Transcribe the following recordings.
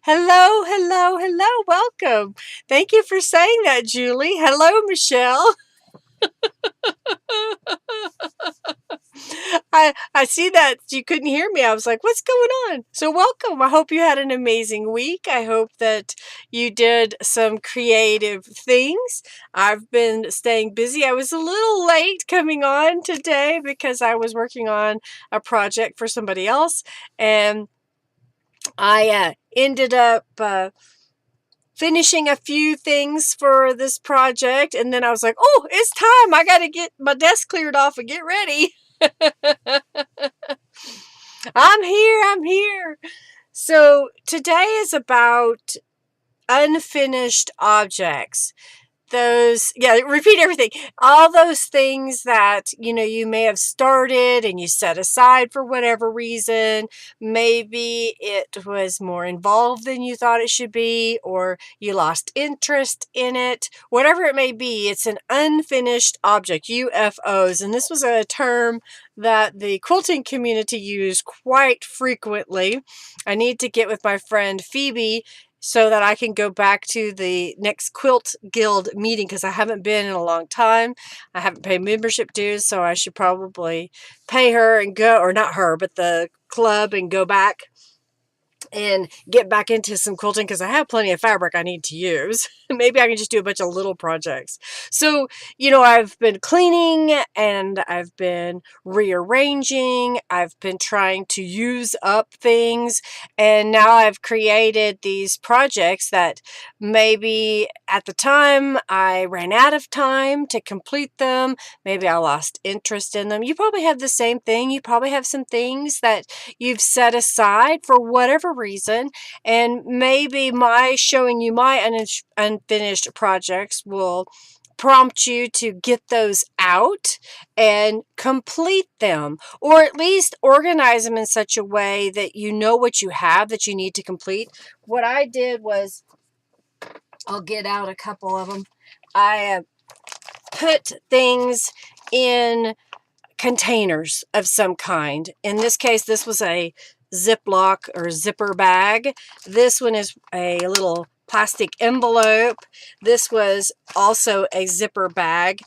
Hello, hello, hello. Welcome. Thank you for saying that, Julie. Hello, Michelle. I see that you couldn't hear me. I was like, what's going on? So welcome. I hope you had an amazing week. I hope that you did some creative things. I've been staying busy. I was a little late coming on today because I was working on a project for somebody else, and I ended up finishing a few things for this project, and then I was like, oh, it's time. I got to get my desk cleared off and get ready. I'm here. So today is about unfinished objects. Repeat everything. All those things that, you may have started and you set aside for whatever reason. Maybe it was more involved than you thought it should be, or you lost interest in it. Whatever it may be, it's an unfinished object, UFOs. And this was a term that the quilting community used quite frequently. I need to get with my friend Phoebe so that I can go back to the next Quilt Guild meeting, because I haven't been in a long time. I haven't paid membership dues, so I should probably pay her and go, or not her, but the club, and go back and get back into some quilting, because I have plenty of fabric I need to use. Maybe I can just do a bunch of little projects. So, I've been cleaning and I've been rearranging. I've been trying to use up things. And now I've created these projects that maybe at the time I ran out of time to complete them. Maybe I lost interest in them. You probably have the same thing. You probably have some things that you've set aside for whatever reason, and maybe my showing you my unfinished projects will prompt you to get those out and complete them, or at least organize them in such a way that you know what you have that you need to complete. What I did was, I'll get out a couple of them. I put things in containers of some kind. In this case, this was a Ziploc or zipper bag. This one is a little plastic envelope. This was also a zipper bag.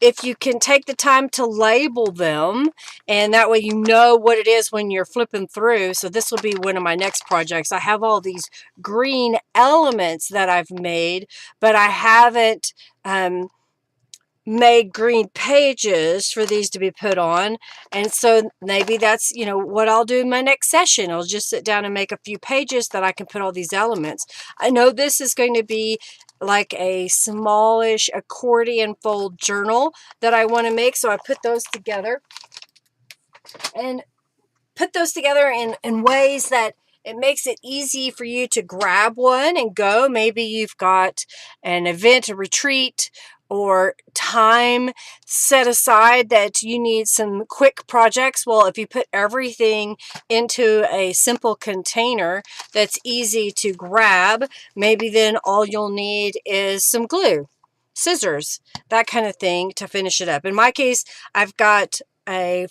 If you can take the time to label them, and that way you know what it is when you're flipping through. So this will be one of my next projects. I have all these green elements that I've made, but I haven't made green pages for these to be put on. And so maybe that's, what I'll do in my next session. I'll just sit down and make a few pages that I can put all these elements. I know this is going to be like a smallish accordion fold journal that I want to make. So I put those together in ways that it makes it easy for you to grab one and go. Maybe you've got an event, a retreat, or time set aside that you need some quick projects. Well, if you put everything into a simple container that's easy to grab, maybe then all you'll need is some glue, scissors, that kind of thing to finish it up. In my case, I've got a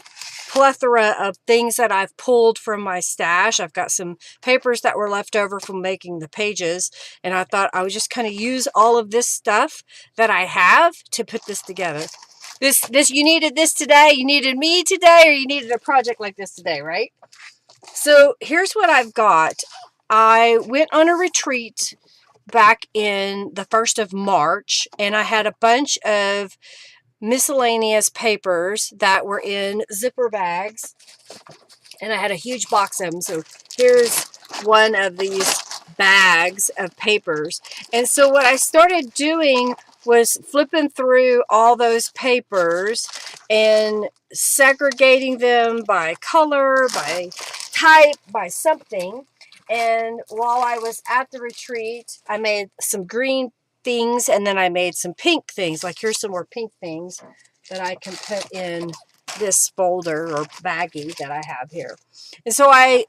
plethora of things that I've pulled from my stash. I've got some papers that were left over from making the pages, and I thought I would just kind of use all of this stuff that I have to put this together. You needed this today, you needed me today, or you needed a project like this today, right? So here's what I've got. I went on a retreat back in the 1st of March, and I had a bunch of miscellaneous papers that were in zipper bags, and I had a huge box of them. So here's one of these bags of papers. And so what I started doing was flipping through all those papers and segregating them by color, by type, by something. And while I was at the retreat, I made some green things, and then I made some pink things. Like, here's some more pink things that I can put in this folder or baggie that I have here. And so I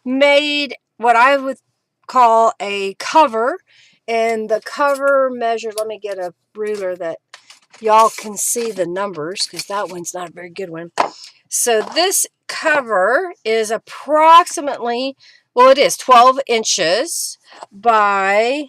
made what I would call a cover, and the cover measure, let me get a ruler that y'all can see the numbers, because that one's not a very good one. So this cover is approximately, well, it is 12 inches by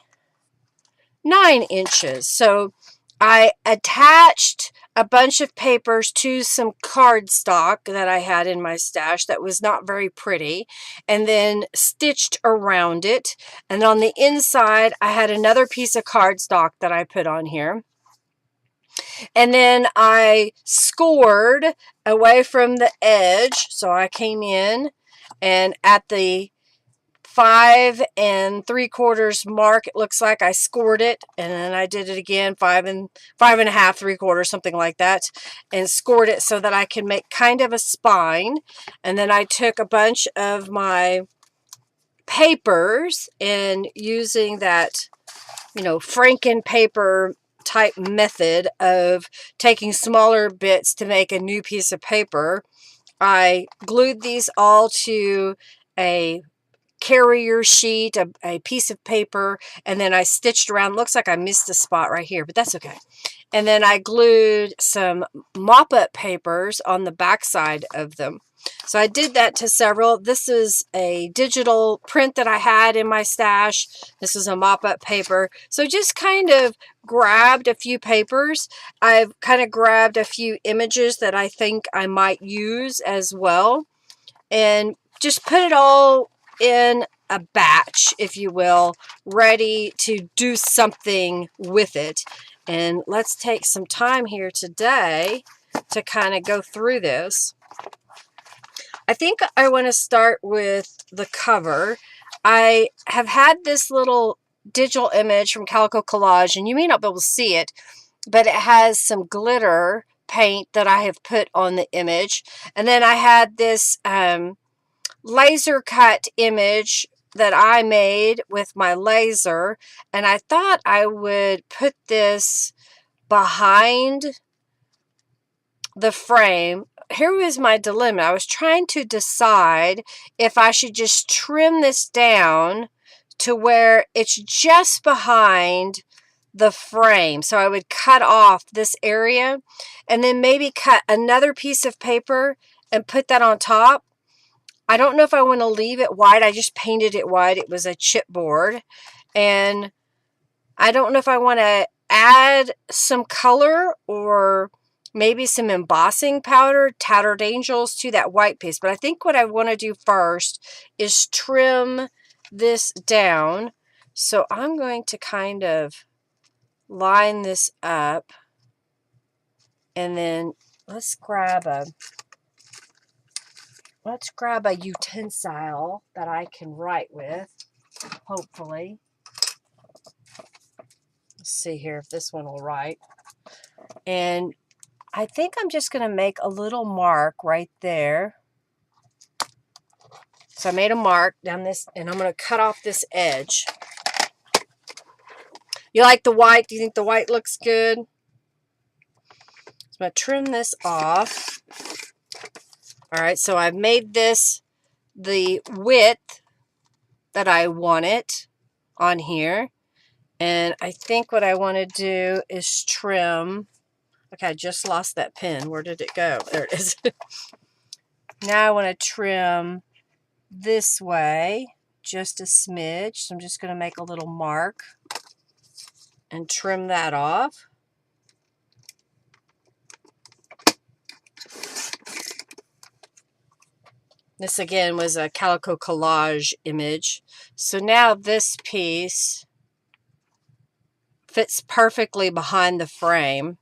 9 inches. So I attached a bunch of papers to some cardstock that I had in my stash that was not very pretty, and then stitched around it. And on the inside, I had another piece of cardstock that I put on here. And then I scored away from the edge. So I came in and at the 5 3/4 mark, it looks like I scored it, and then I did it again, 5 1/2, 3/4, something like that, and scored it so that I can make kind of a spine. And then I took a bunch of my papers and using that, Franken paper type method of taking smaller bits to make a new piece of paper, I glued these all to a carrier sheet, a piece of paper, and then I stitched around. Looks like I missed a spot right here, but that's okay. And then I glued some mop-up papers on the back side of them. So I did that to several. This is a digital print that I had in my stash. This is a mop-up paper. So just kind of grabbed a few papers. I've kind of grabbed a few images that I think I might use as well, and just put it all in a batch, if you will, ready to do something with it. And let's take some time here today to kind of go through this. I think I want to start with the cover. I have had this little digital image from Calico Collage, and you may not be able to see it, but it has some glitter paint that I have put on the image. And then I had this laser cut image that I made with my laser, and I thought I would put this behind the frame. Here was my dilemma. I was trying to decide if I should just trim this down to where it's just behind the frame. So I would cut off this area and then maybe cut another piece of paper and put that on top. I don't know if I want to leave it white. I just painted it white. It was a chipboard. And I don't know if I want to add some color or maybe some embossing powder, Tattered Angels, to that white piece. But I think what I want to do first is trim this down. So I'm going to kind of line this up. And then let's grab a utensil that I can write with, hopefully. Let's see here if this one will write. And I think I'm just going to make a little mark right there. So I made a mark down this, and I'm going to cut off this edge. You like the white? Do you think the white looks good? So I'm going to trim this off. All right, so I've made this the width that I want it on here. And I think what I want to do is trim. Okay, I just lost that pen. Where did it go? There it is. Now I want to trim this way just a smidge. So I'm just going to make a little mark and trim that off. This again was a Calico Collage image. So now this piece fits perfectly behind the frame.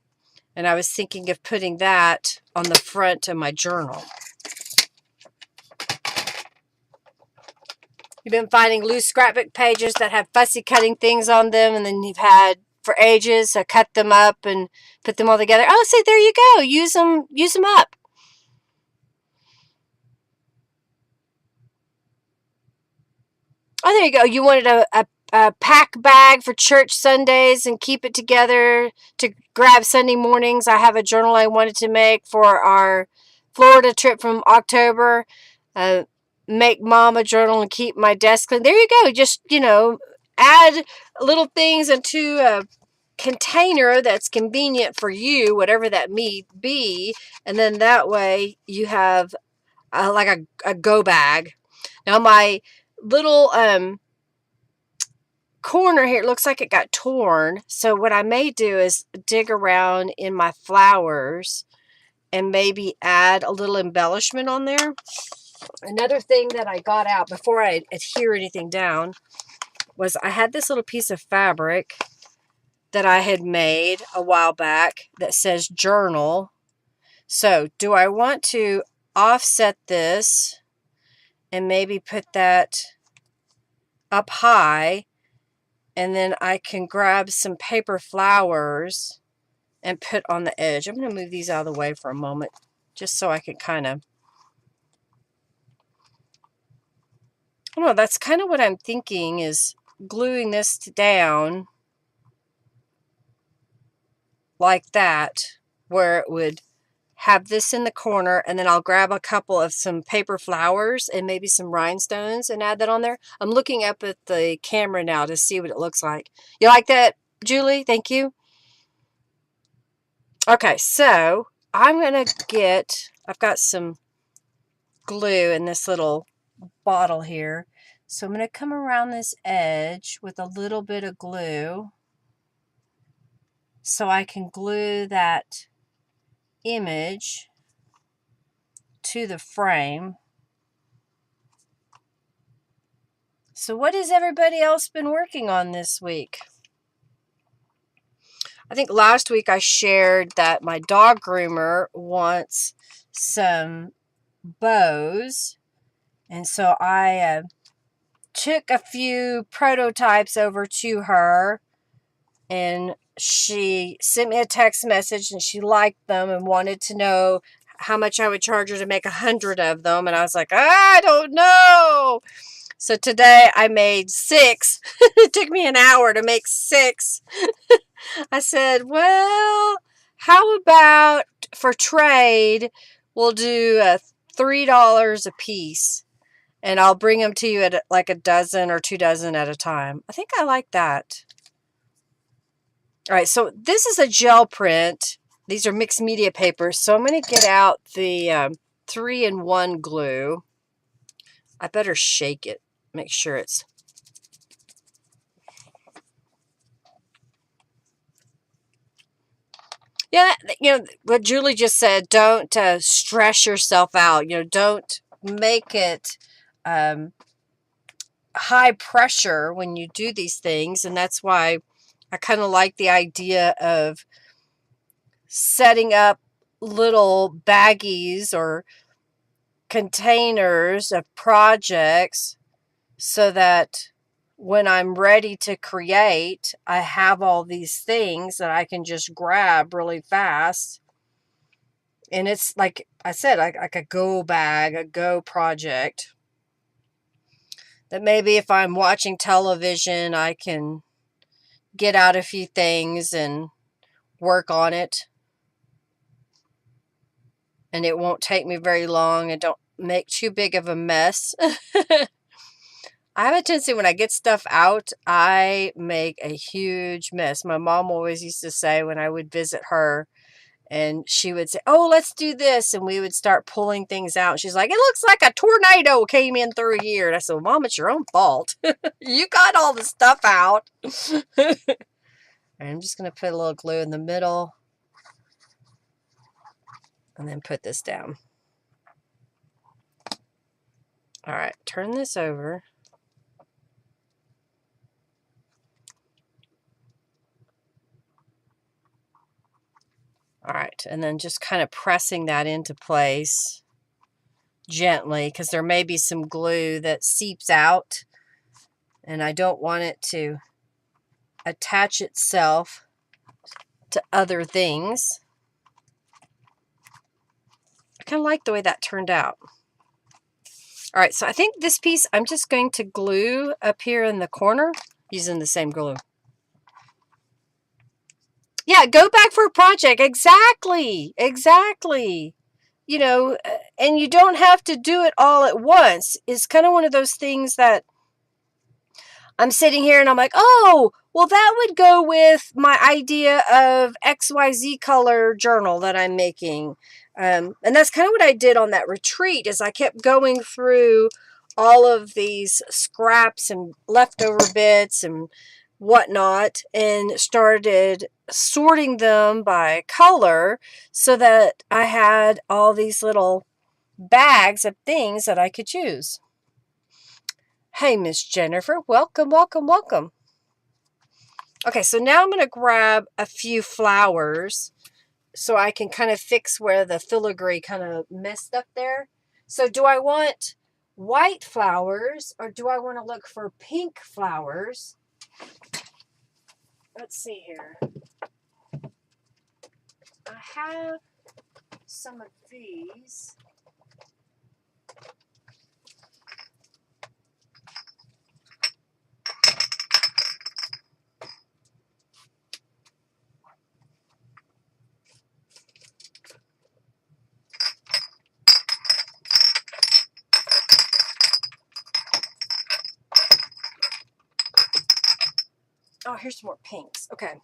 And I was thinking of putting that on the front of my journal. You've been finding loose scrapbook pages that have fussy cutting things on them, and then you've had for ages cut them up and put them all together. Oh, see, there you go. Use them up. Oh, there you go. You wanted a pack bag for church Sundays and keep it together to grab Sunday mornings. I have a journal I wanted to make for our Florida trip from October. Make mom a journal and keep my desk clean. There you go. Just, add little things into a container that's convenient for you, whatever that may be. And then that way you have like a go bag. Now my little corner here, it looks like it got torn. So what I may do is dig around in my flowers and maybe add a little embellishment on there. Another thing that I got out before I adhere anything down was I had this little piece of fabric that I had made a while back that says journal. So do I want to offset this and maybe put that up high, and then I can grab some paper flowers and put on the edge. I'm going to move these out of the way for a moment just so I can kind of, I don't know, that's kind of what I'm thinking, is gluing this down like that, where it would have this in the corner, and then I'll grab a couple of some paper flowers and maybe some rhinestones and add that on there. I'm looking up at the camera now to see what it looks like. You like that, Julie? Thank you. Okay, so I'm going to get, I've got some glue in this little bottle here. So I'm going to come around this edge with a little bit of glue so I can glue that image to the frame. So what has everybody else been working on this week? I think last week I shared that my dog groomer wants some bows. And so I took a few prototypes over to her, and she sent me a text message and she liked them and wanted to know how much I would charge her to make 100 of them. And I was like, I don't know. So today I made 6. It took me an hour to make 6. I said, well, how about for trade, we'll do $3 a piece, and I'll bring them to you at like a dozen or 2 dozen at a time. I think I like that. All right, so this is a gel print. These are mixed media papers, so I'm going to get out the 3-in-1 glue. I better shake it, make sure it's... Yeah, you know, what Julie just said, don't stress yourself out. You know, don't make it high pressure when you do these things. And that's why I kind of like the idea of setting up little baggies or containers of projects so that when I'm ready to create, I have all these things that I can just grab really fast. And it's like I said, like a go bag, a go project. That maybe if I'm watching television, I can get out a few things and work on it. And it won't take me very long and don't make too big of a mess. I have a tendency when I get stuff out, I make a huge mess. My mom always used to say when I would visit her, and she would say, oh, let's do this. And we would start pulling things out. She's like, it looks like a tornado came in through here. And I said, well, Mom, it's your own fault. You got all the stuff out. I'm just going to put a little glue in the middle. And then put this down. All right, turn this over. All right, and then just kind of pressing that into place gently, because there may be some glue that seeps out, and I don't want it to attach itself to other things. I kind of like the way that turned out. All right, so I think this piece I'm just going to glue up here in the corner using the same glue. Yeah, go back for a project. Exactly. Exactly. You know, and you don't have to do it all at once. It's kind of one of those things that I'm sitting here and I'm like, oh, Well, that would go with my idea of XYZ color journal that I'm making. And that's kind of what I did on that retreat is I kept going through all of these scraps and leftover bits and whatnot and started sorting them by color so that I had all these little bags of things that I could choose. Hey, Miss Jennifer, welcome, welcome, welcome. Okay, so now I'm going to grab a few flowers so I can kind of fix where the filigree kind of messed up there. So do I want white flowers or do I want to look for pink flowers? Let's see here. I have some of these. Oh, here's some more pinks. Okay.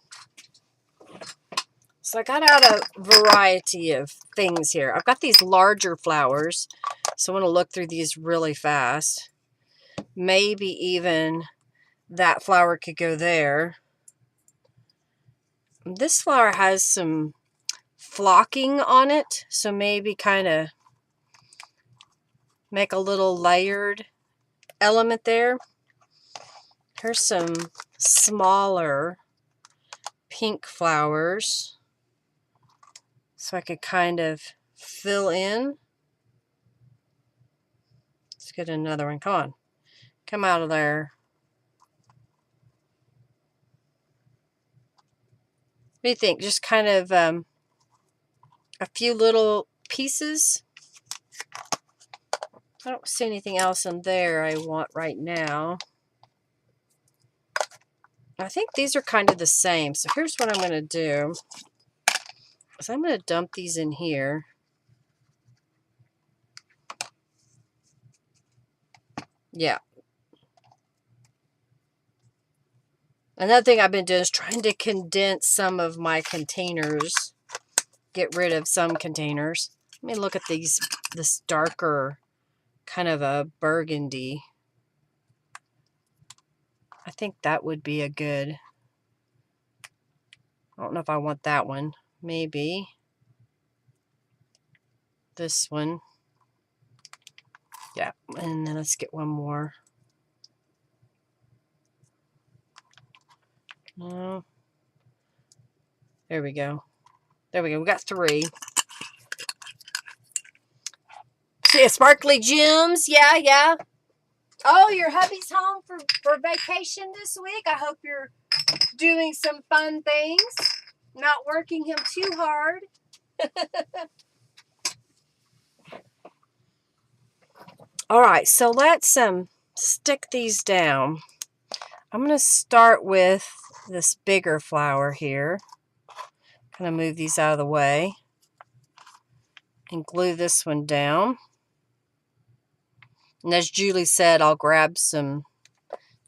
So I got out a variety of things here. I've got these larger flowers, so I want to look through these really fast. Maybe even that flower could go there. This flower has some flocking on it, so maybe kind of make a little layered element there. Here's some smaller pink flowers, so I could kind of fill in. Let's get another one. Come on. Come out of there. What do you think? Just kind of a few little pieces. I don't see anything else in there I want right now. I think these are kind of the same. So here's what I'm going to do. Is I'm going to dump these in here. Yeah. Another thing I've been doing is trying to condense some of my containers. Get rid of some containers. Let me look at these, this darker kind of a burgundy. I think that would be a good, I don't know if I want that one. Maybe this one. Yeah, and then let's get one more. No. There we go. There we go. We got 3. See, sparkly gems. Yeah, yeah. Oh, your hubby's home for vacation this week. I hope you're doing some fun things. Not working him too hard. All right, so let's stick these down. I'm going to start with this bigger flower here. Kind of move these out of the way and glue this one down. And as Julie said, I'll grab some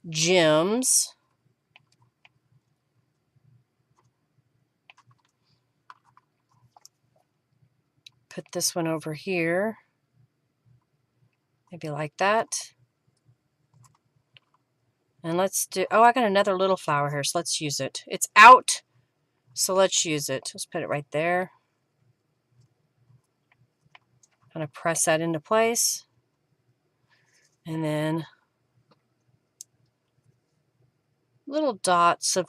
gems. Put this one over here. Maybe like that. And let's do, oh, I got another little flower here, so let's use it. It's out, so let's use it. Let's put it right there. Kind of press that into place. And then little dots of,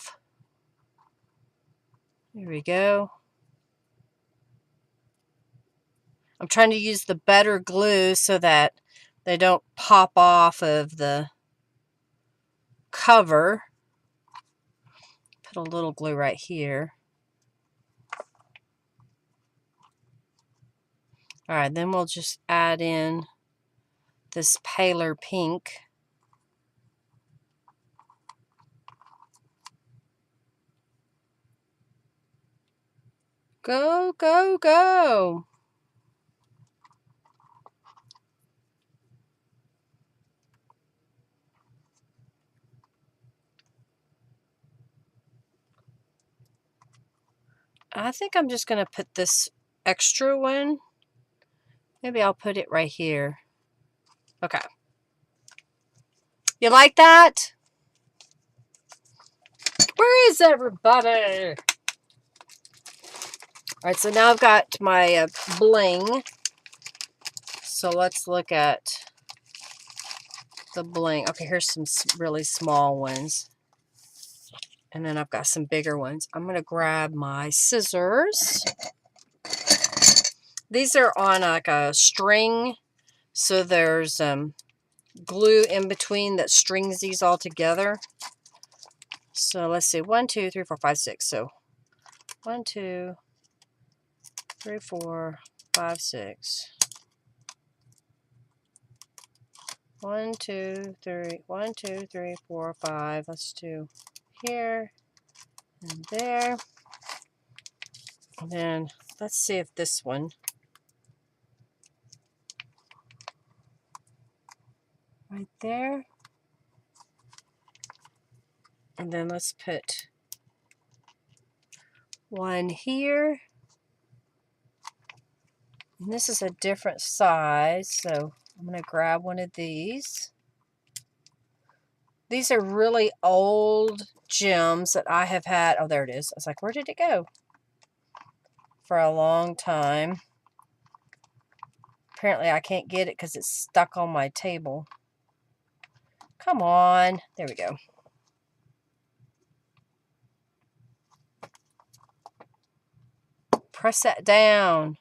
here we go. I'm trying to use the better glue so that they don't pop off of the cover. Put a little glue right here. All right, then we'll just add in this paler pink. Go, go, go. I think I'm just going to put this extra one. Maybe I'll put it right here. Okay. You like that? Where is everybody? All right, so now I've got my bling. So let's look at the bling. Okay, here's some really small ones. And then I've got some bigger ones. I'm going to grab my scissors. These are on like a string. So there's glue in between that strings these all together. So let's see. 1, 2, 3, 4, 5, 6. So 1, 2, 3, 4, 5, 6. 1, 2, 3. 1, 2, 3, 4, 5. Let's do here and there. And then let's see if this one. Right there. And then let's put one here. And this is a different size, so I'm going to grab one of these. These are really old gems that I have had. Oh, there it is. I was like, where did it go? For a long time. Apparently I can't get it because it's stuck on my table. Come on. There we go. Press that down.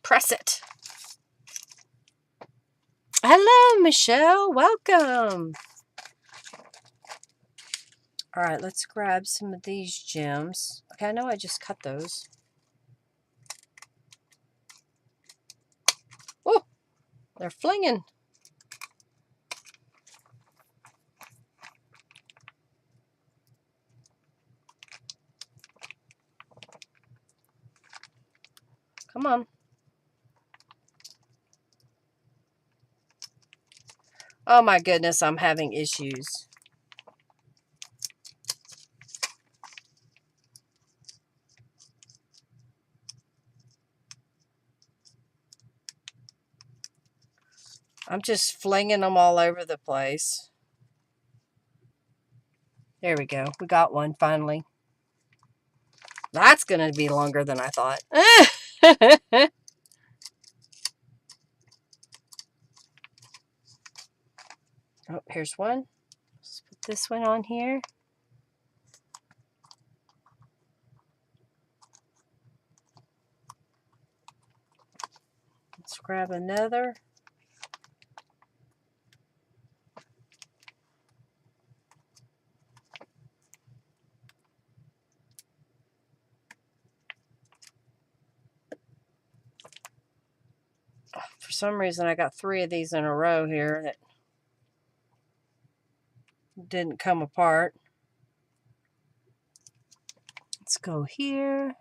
Press it. Hello, Michelle. Welcome. All right, let's grab some of these gems. Okay, I know I just cut those. Oh, they're flinging. Come on. Oh my goodness, I'm having issues. I'm just flinging them all over the place. There we go. We got one finally. That's going to be longer than I thought. Oh, here's one. Let's put this one on here. Let's grab another. For some reason, I got 3 of these in a row here that didn't come apart. Let's go here.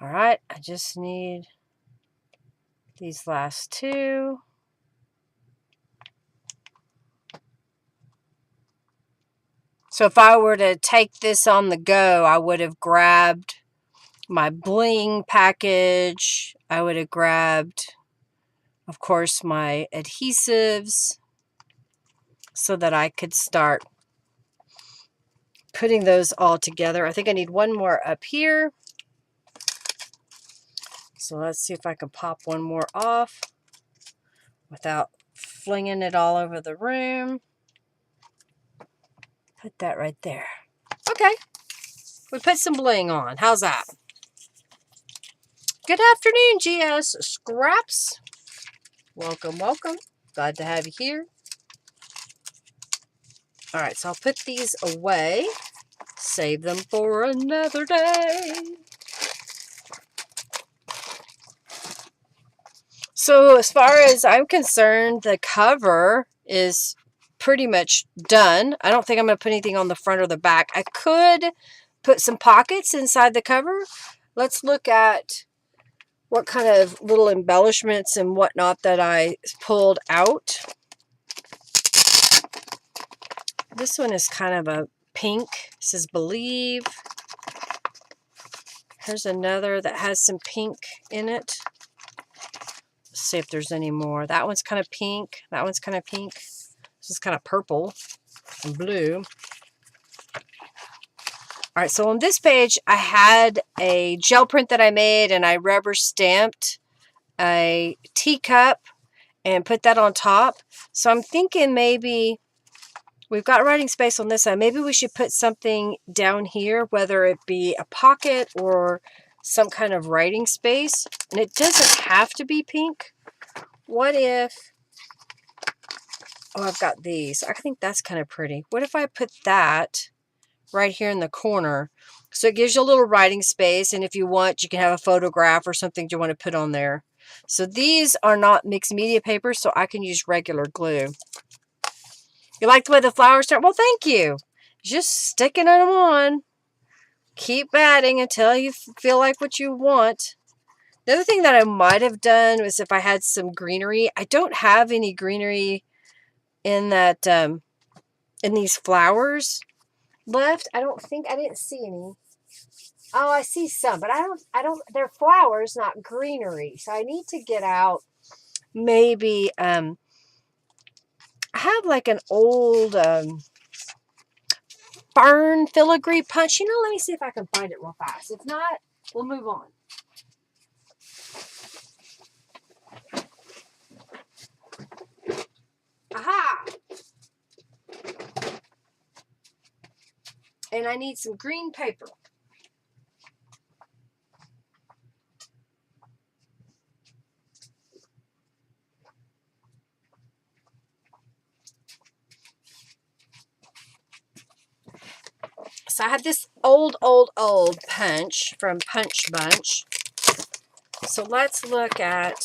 All right, I just need these last 2. So if I were to take this on the go, I would have grabbed my bling package. I would have grabbed, of course, my adhesives so that I could start putting those all together. I think I need one more up here. So let's see if I can pop one more off without flinging it all over the room. Put that right there. Okay. We put some bling on. How's that? Good afternoon, GS Scraps. Welcome, welcome. Glad to have you here. All right, so I'll put these away. Save them for another day. So as far as I'm concerned, the cover is pretty much done. I don't think I'm going to put anything on the front or the back. I could put some pockets inside the cover. Let's look at what kind of little embellishments and whatnot that I pulled out. This one is kind of a pink. It says believe. Here's another that has some pink in it. Let's see if there's any more. That one's kind of pink. That one's kind of pink. This is kind of purple and blue. All right, so on this page, I had a gel print that I made, and I rubber stamped a teacup and put that on top. So I'm thinking maybe we've got writing space on this side. Maybe we should put something down here, whether it be a pocket or some kind of writing space. And it doesn't have to be pink. What if... Oh, I've got these. I think that's kind of pretty. What if I put that right here in the corner? So it gives you a little writing space, and if you want, you can have a photograph or something you want to put on there. So these are not mixed media paper, so I can use regular glue. You like the way the flowers turn? Well, thank you. Just sticking them on. Keep batting until you feel like what you want. The other thing that I might have done was if I had some greenery. I don't have any greenery in that in these flowers left. I didn't see any. Oh, I see some, but I don't, they're flowers, not greenery. So I need to get out maybe, I have like an old fern filigree punch. Let me see if I can find it real fast. If not, we'll move on. Aha! And I need some green paper. So I have this old punch from Punch Bunch. So let's look at,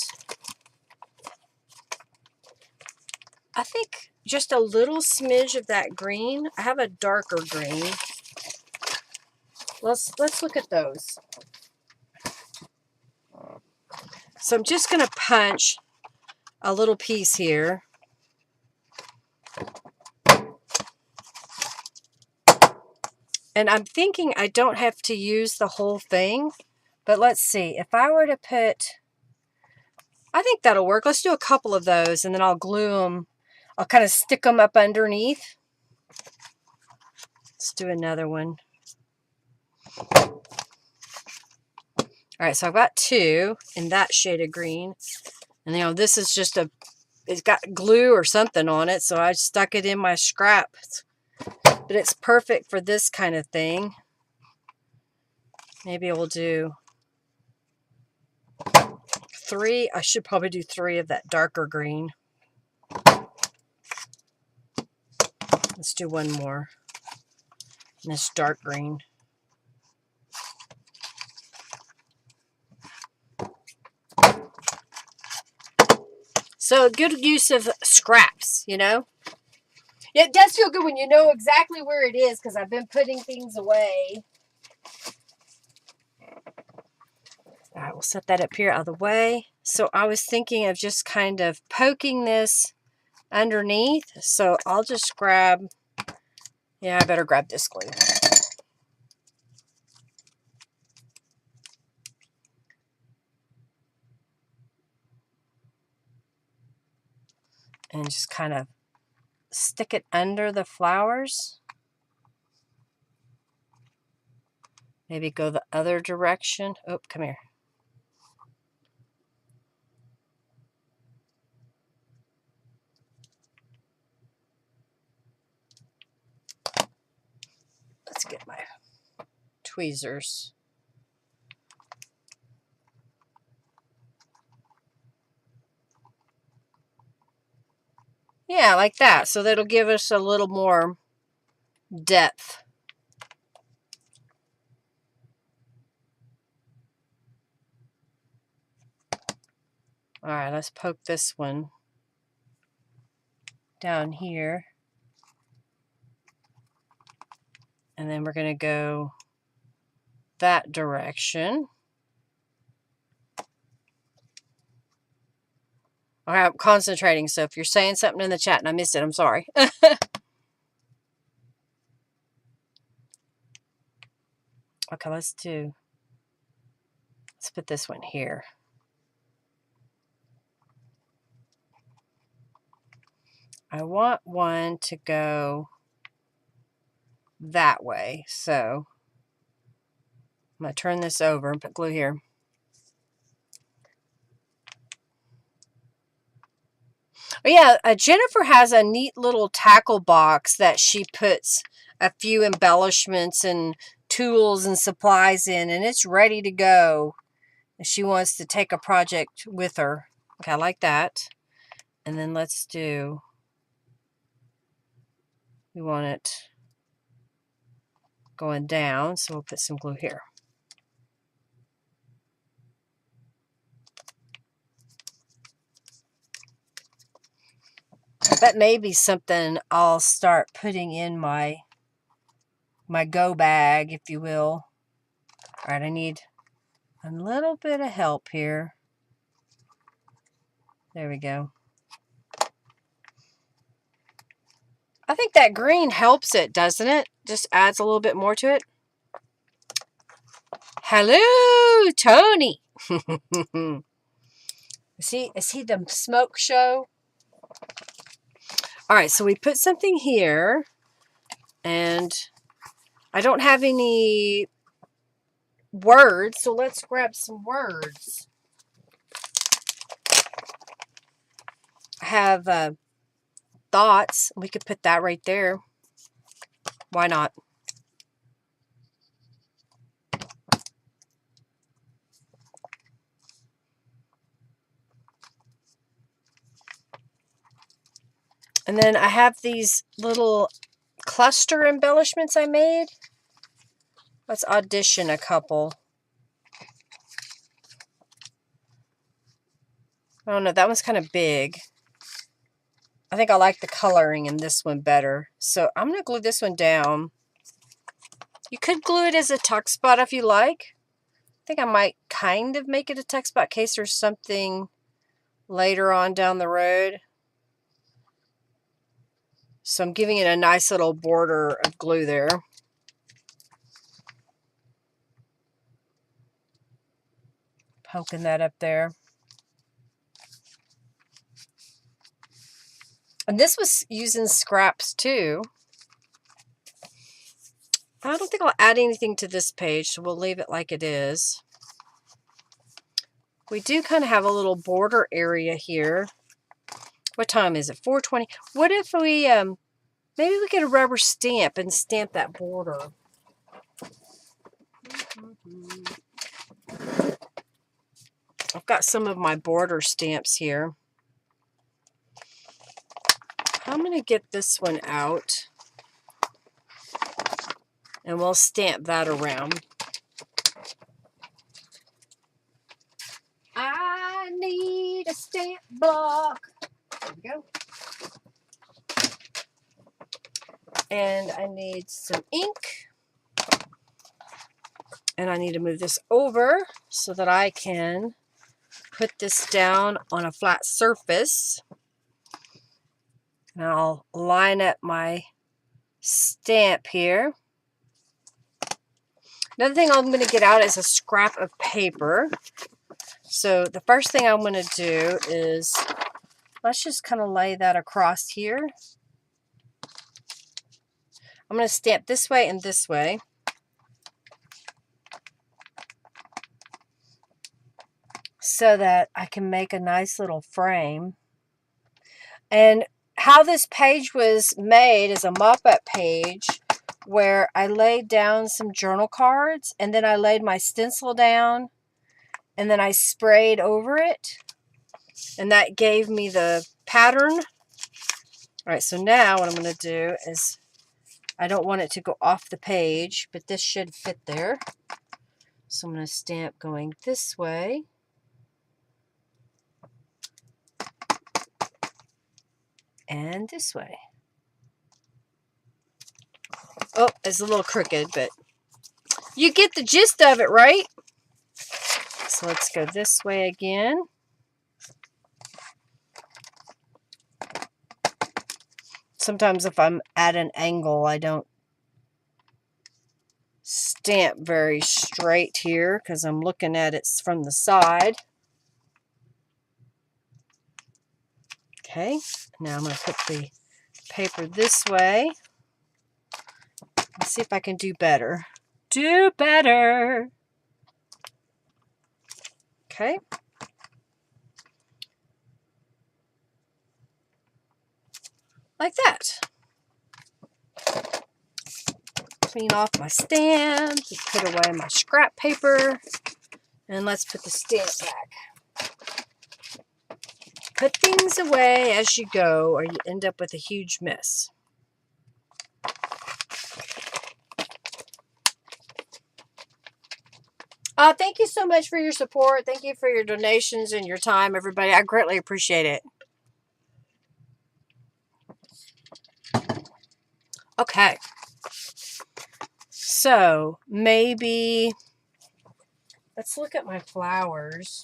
I think, just a little smidge of that green. I have a darker green. Let's look at those. So I'm just going to punch a little piece here. And I'm thinking I don't have to use the whole thing, but let's see. If I were to put, I think that'll work. Let's do a couple of those, and then I'll glue them. I'll kind of stick them up underneath. Let's do another one. All right, so I've got two in that shade of green. And this is just it's got glue or something on it, so I stuck it in my scrap. But it's perfect for this kind of thing. Maybe we'll do 3. I should probably do 3 of that darker green. Let's do one more. And this dark green. So good use of scraps, Yeah, it does feel good when you know exactly where it is, because I've been putting things away. All right, we'll set that up here out of the way. So I was thinking of just kind of poking this underneath. So I'll just grab, yeah, I better grab this glue. And just kind of stick it under the flowers. Maybe go the other direction. Oh, come here. Let's get my tweezers. Yeah, like that. So that'll give us a little more depth. All right, let's poke this one down here. And then we're going to go that direction. All right, I'm concentrating, so if you're saying something in the chat and I missed it, I'm sorry. Okay, let's do Let's put this one here. I want one to go that way, so I'm going to turn this over and put glue here. Oh yeah, Jennifer has a neat little tackle box that she puts a few embellishments and tools and supplies in, and it's ready to go if she wants to take a project with her. Okay, I like that. And then let's do, we want it going down, so we'll put some glue here. That may be something I'll start putting in my go bag, if you will. All right, I need a little bit of help here. There we go. I think that green helps it, doesn't it? Just adds a little bit more to it. Hello, Tony. Is he the smoke show? All right, so we put something here, and I don't have any words, so let's grab some words. I have thoughts. We could put that right there. Why not? And then I have these little cluster embellishments I made. Let's audition a couple. Oh no, that one's kind of big. I think I like the coloring in this one better. So I'm going to glue this one down. You could glue it as a tuck spot if you like. I think I might kind of make it a tuck spot in case there's something later on down the road. So I'm giving it a nice little border of glue there. Poking that up there. And this was using scraps too. I don't think I'll add anything to this page, so we'll leave it like it is. We do kind of have a little border area here. What time is it? 4:20. What if we, maybe we get a rubber stamp and stamp that border. I've got some of my border stamps here. I'm going to get this one out. And we'll stamp that around. I need a stamp block. There we go. And I need some ink. And I need to move this over so that I can put this down on a flat surface. And I'll line up my stamp here. Another thing I'm going to get out is a scrap of paper. So the first thing I'm going to do is, let's just kind of lay that across here. I'm going to stamp this way and this way. So that I can make a nice little frame. And how this page was made is a mop-up page where I laid down some journal cards and then I laid my stencil down and then I sprayed over it. And that gave me the pattern. All right, so now what I'm going to do is, I don't want it to go off the page, but this should fit there. So I'm going to stamp going this way. And this way. Oh, it's a little crooked, but you get the gist of it, right? So let's go this way again. Sometimes if I'm at an angle, I don't stamp very straight here because I'm looking at it from the side. Okay, now I'm going to put the paper this way. Let's see if I can do better. Do better. Okay. Like that. Clean off my stamp. Put away my scrap paper. And let's put the stamp back. Put things away as you go, or you end up with a huge mess. Thank you so much for your support. Thank you for your donations and your time, everybody. I greatly appreciate it. Okay. So, maybe let's look at my flowers.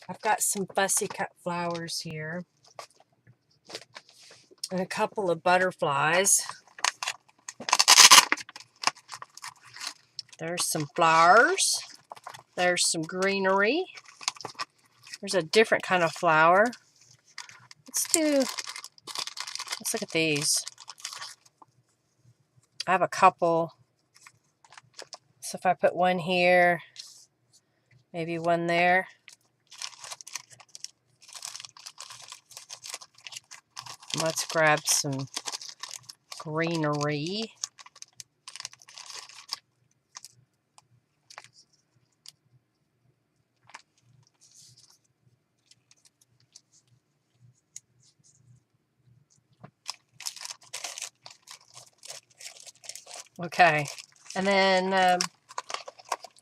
I've got some fussy cut flowers here. And a couple of butterflies. There's some flowers. There's some greenery. There's a different kind of flower. Let's look at these. I have a couple. So if I put one here, maybe one there. Let's grab some greenery. Okay, and then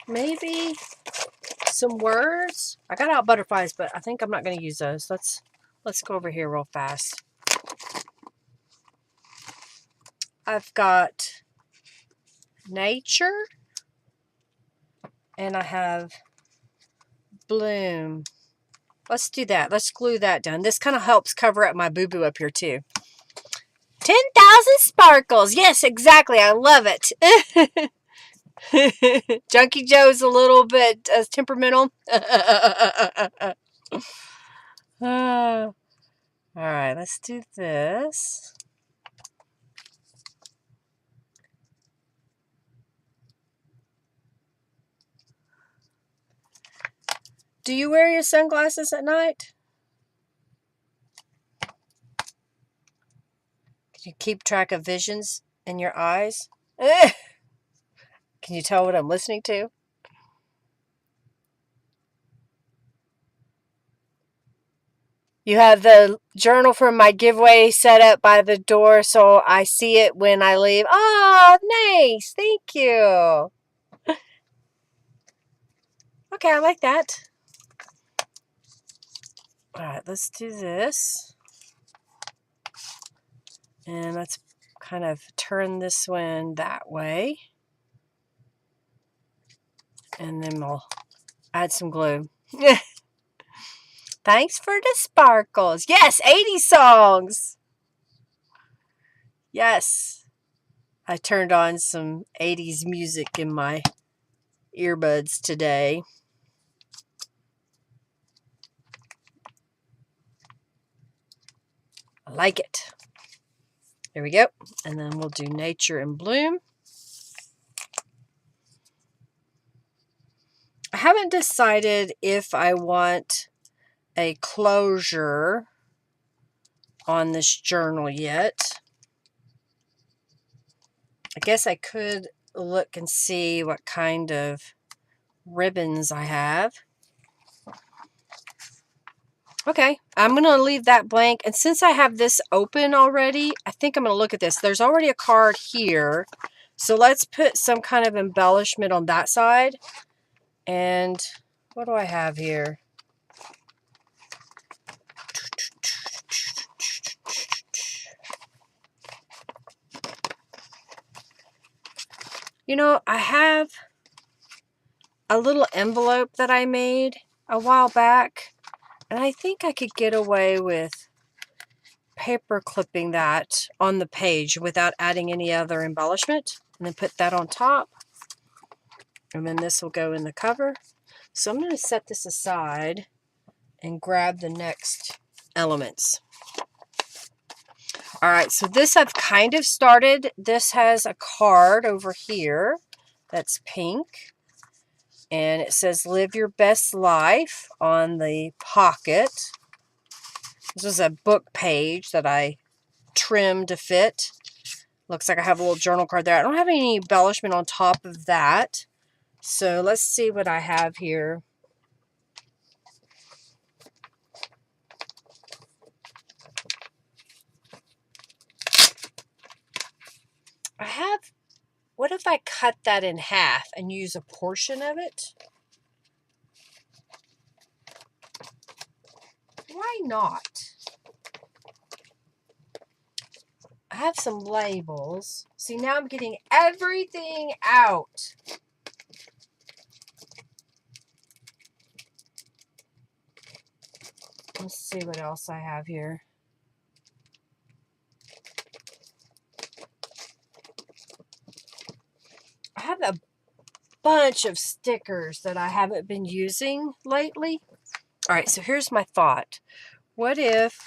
maybe some words. I got out butterflies, but I think I'm not going to use those. Let's go over here real fast. I've got nature, and I have bloom. Let's do that. Let's glue that down. This kind of helps cover up my boo-boo up here too. 10,000 sparkles. Yes, exactly. I love it. Junkie Joe's a little bit temperamental. All right, let's do this. Do you wear your sunglasses at night? Can you keep track of visions in your eyes? Can you tell what I'm listening to? You have the journal from my giveaway set up by the door so I see it when I leave. Oh, nice. Thank you. Okay, I like that. All right, let's do this. And let's kind of turn this one that way. And then we'll add some glue. Thanks for the sparkles. Yes, 80 songs. Yes. I turned on some 80s music in my earbuds today. I like it. There we go. And then we'll do nature and bloom. I haven't decided if I want a closure on this journal yet. I guess I could look and see what kind of ribbons I have. Okay, I'm going to leave that blank. And since I have this open already, I think I'm going to look at this. There's already a card here. So let's put some kind of embellishment on that side. And what do I have here? You know, I have a little envelope that I made a while back. And I think I could get away with paper clipping that on the page without adding any other embellishment, and then put that on top, and then this will go in the cover. So I'm going to set this aside and grab the next elements. Alright, so this I've kind of started. This has a card over here that's pink, and it says live your best life on the pocket. This was a book page that I trimmed to fit. Looks like I have a little journal card there. I don't have any embellishment on top of that. So let's see what I have here. I have, what if I cut that in half and use a portion of it? Why not? I have some labels. See, now I'm getting everything out. Let's see what else I have here. I have a bunch of stickers that I haven't been using lately. All right, so here's my thought. What if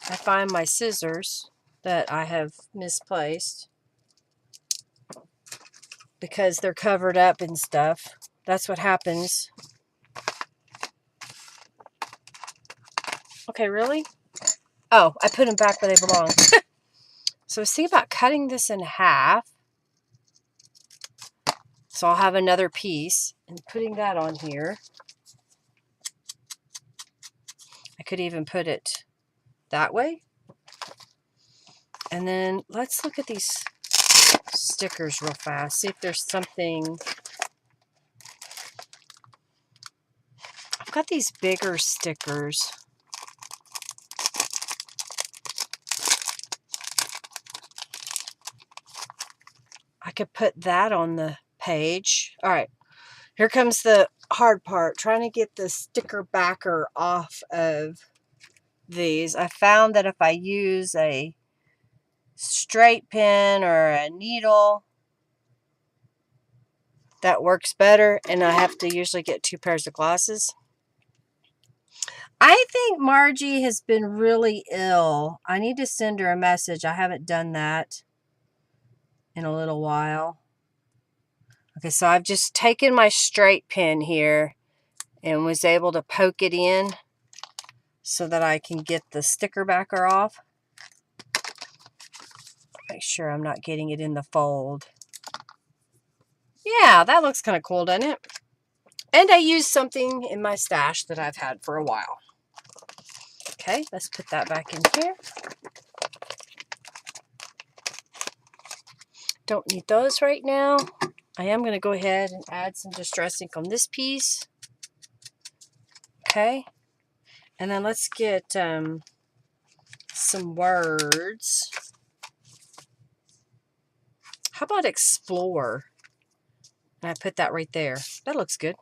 I find my scissors that I have misplaced because they're covered up and stuff? That's what happens. Okay, really? Oh, I put them back where they belong. So I was thinking about cutting this in half. So I'll have another piece and putting that on here. I could even put it that way. And then let's look at these stickers real fast. See if there's something. I've got these bigger stickers. I could put that on the page. All right, here comes the hard part, trying to get the sticker backer off of these. I found that if I use a straight pin or a needle, that works better, and I have to usually get 2 pairs of glasses. I think Margie has been really ill. I need to send her a message. I haven't done that in a little while. Okay, so I've just taken my straight pin here and was able to poke it in so that I can get the sticker backer off. Make sure I'm not getting it in the fold. Yeah, that looks kind of cool, doesn't it? And I used something in my stash that I've had for a while. Okay, let's put that back in here. Don't need those right now. I am going to go ahead and add some distress ink on this piece. Okay. And then let's get some words. How about explore? And I put that right there. That looks good.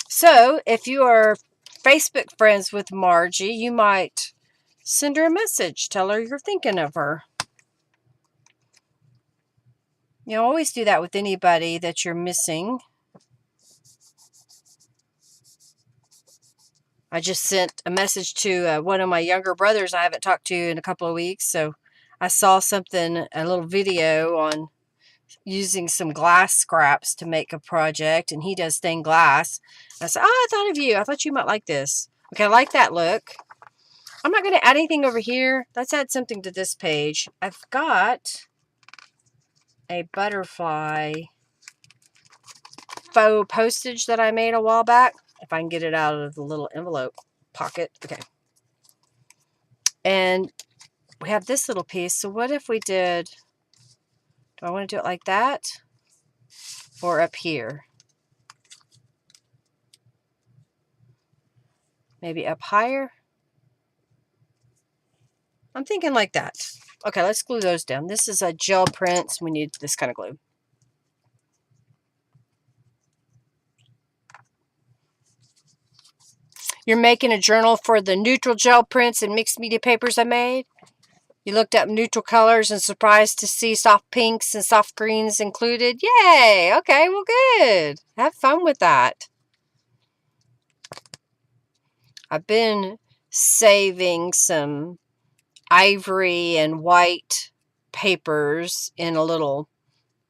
So if you are Facebook friends with Margie, you might send her a message. Tell her you're thinking of her. You know, always do that with anybody that you're missing. I just sent a message to one of my younger brothers I haven't talked to in a couple of weeks. So I saw something, a little video on using some glass scraps to make a project. And he does stained glass. And I said, oh, I thought of you. I thought you might like this. Okay, I like that look. I'm not going to add anything over here. Let's add something to this page. I've got a butterfly faux postage that I made a while back. If I can get it out of the little envelope pocket. Okay. And we have this little piece. So what if we did, do I want to do it like that? Or up here? Maybe up higher? I'm thinking like that. Okay, let's glue those down. This is a gel print. So we need this kind of glue. You're making a journal for the neutral gel prints and mixed media papers I made? You looked up neutral colors and surprised to see soft pinks and soft greens included? Yay! Okay, well good. Have fun with that. I've been saving some ivory and white papers in a little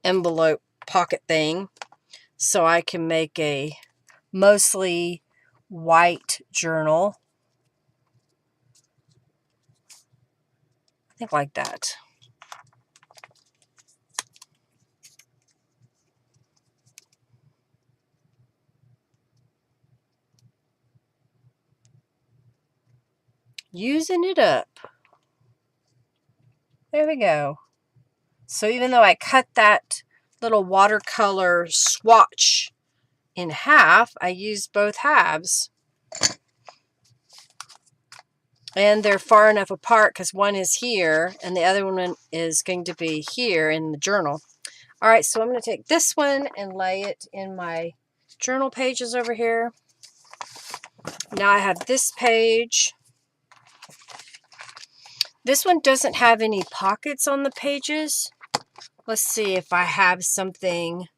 envelope pocket thing so I can make a mostly white journal. I think like that. Using it up. There we go. So even though I cut that little watercolor swatch in half, I used both halves. And they're far enough apart because one is here and the other one is going to be here in the journal. All right, so I'm going to take this one and lay it in my journal pages over here. Now I have this page. This one doesn't have any pockets on the pages. Let's see if I have something.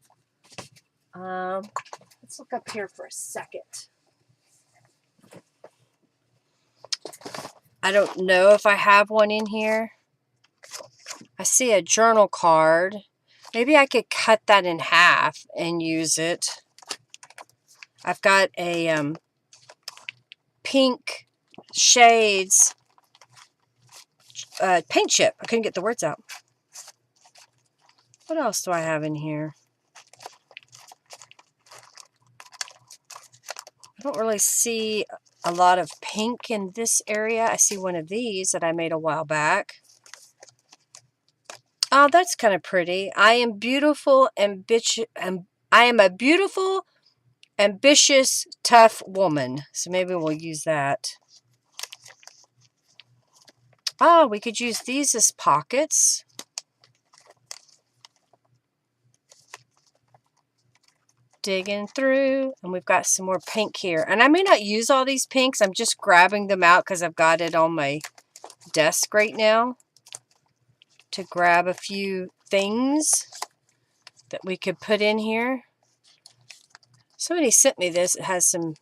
Let's look up here for a second. I don't know if I have one in here. I see a journal card. Maybe I could cut that in half and use it. I've got a pink shades paint chip. I couldn't get the words out. What else do I have in here? I don't really see a lot of pink in this area. I see one of these that I made a while back. Oh, that's kind of pretty. I am beautiful, ambitious. I am a beautiful, ambitious, tough woman. So maybe we'll use that. Oh, we could use these as pockets. Digging through, and we've got some more pink here. And I may not use all these pinks. I'm just grabbing them out because I've got it on my desk right now to grab a few things that we could put in here. Somebody sent me this. It has some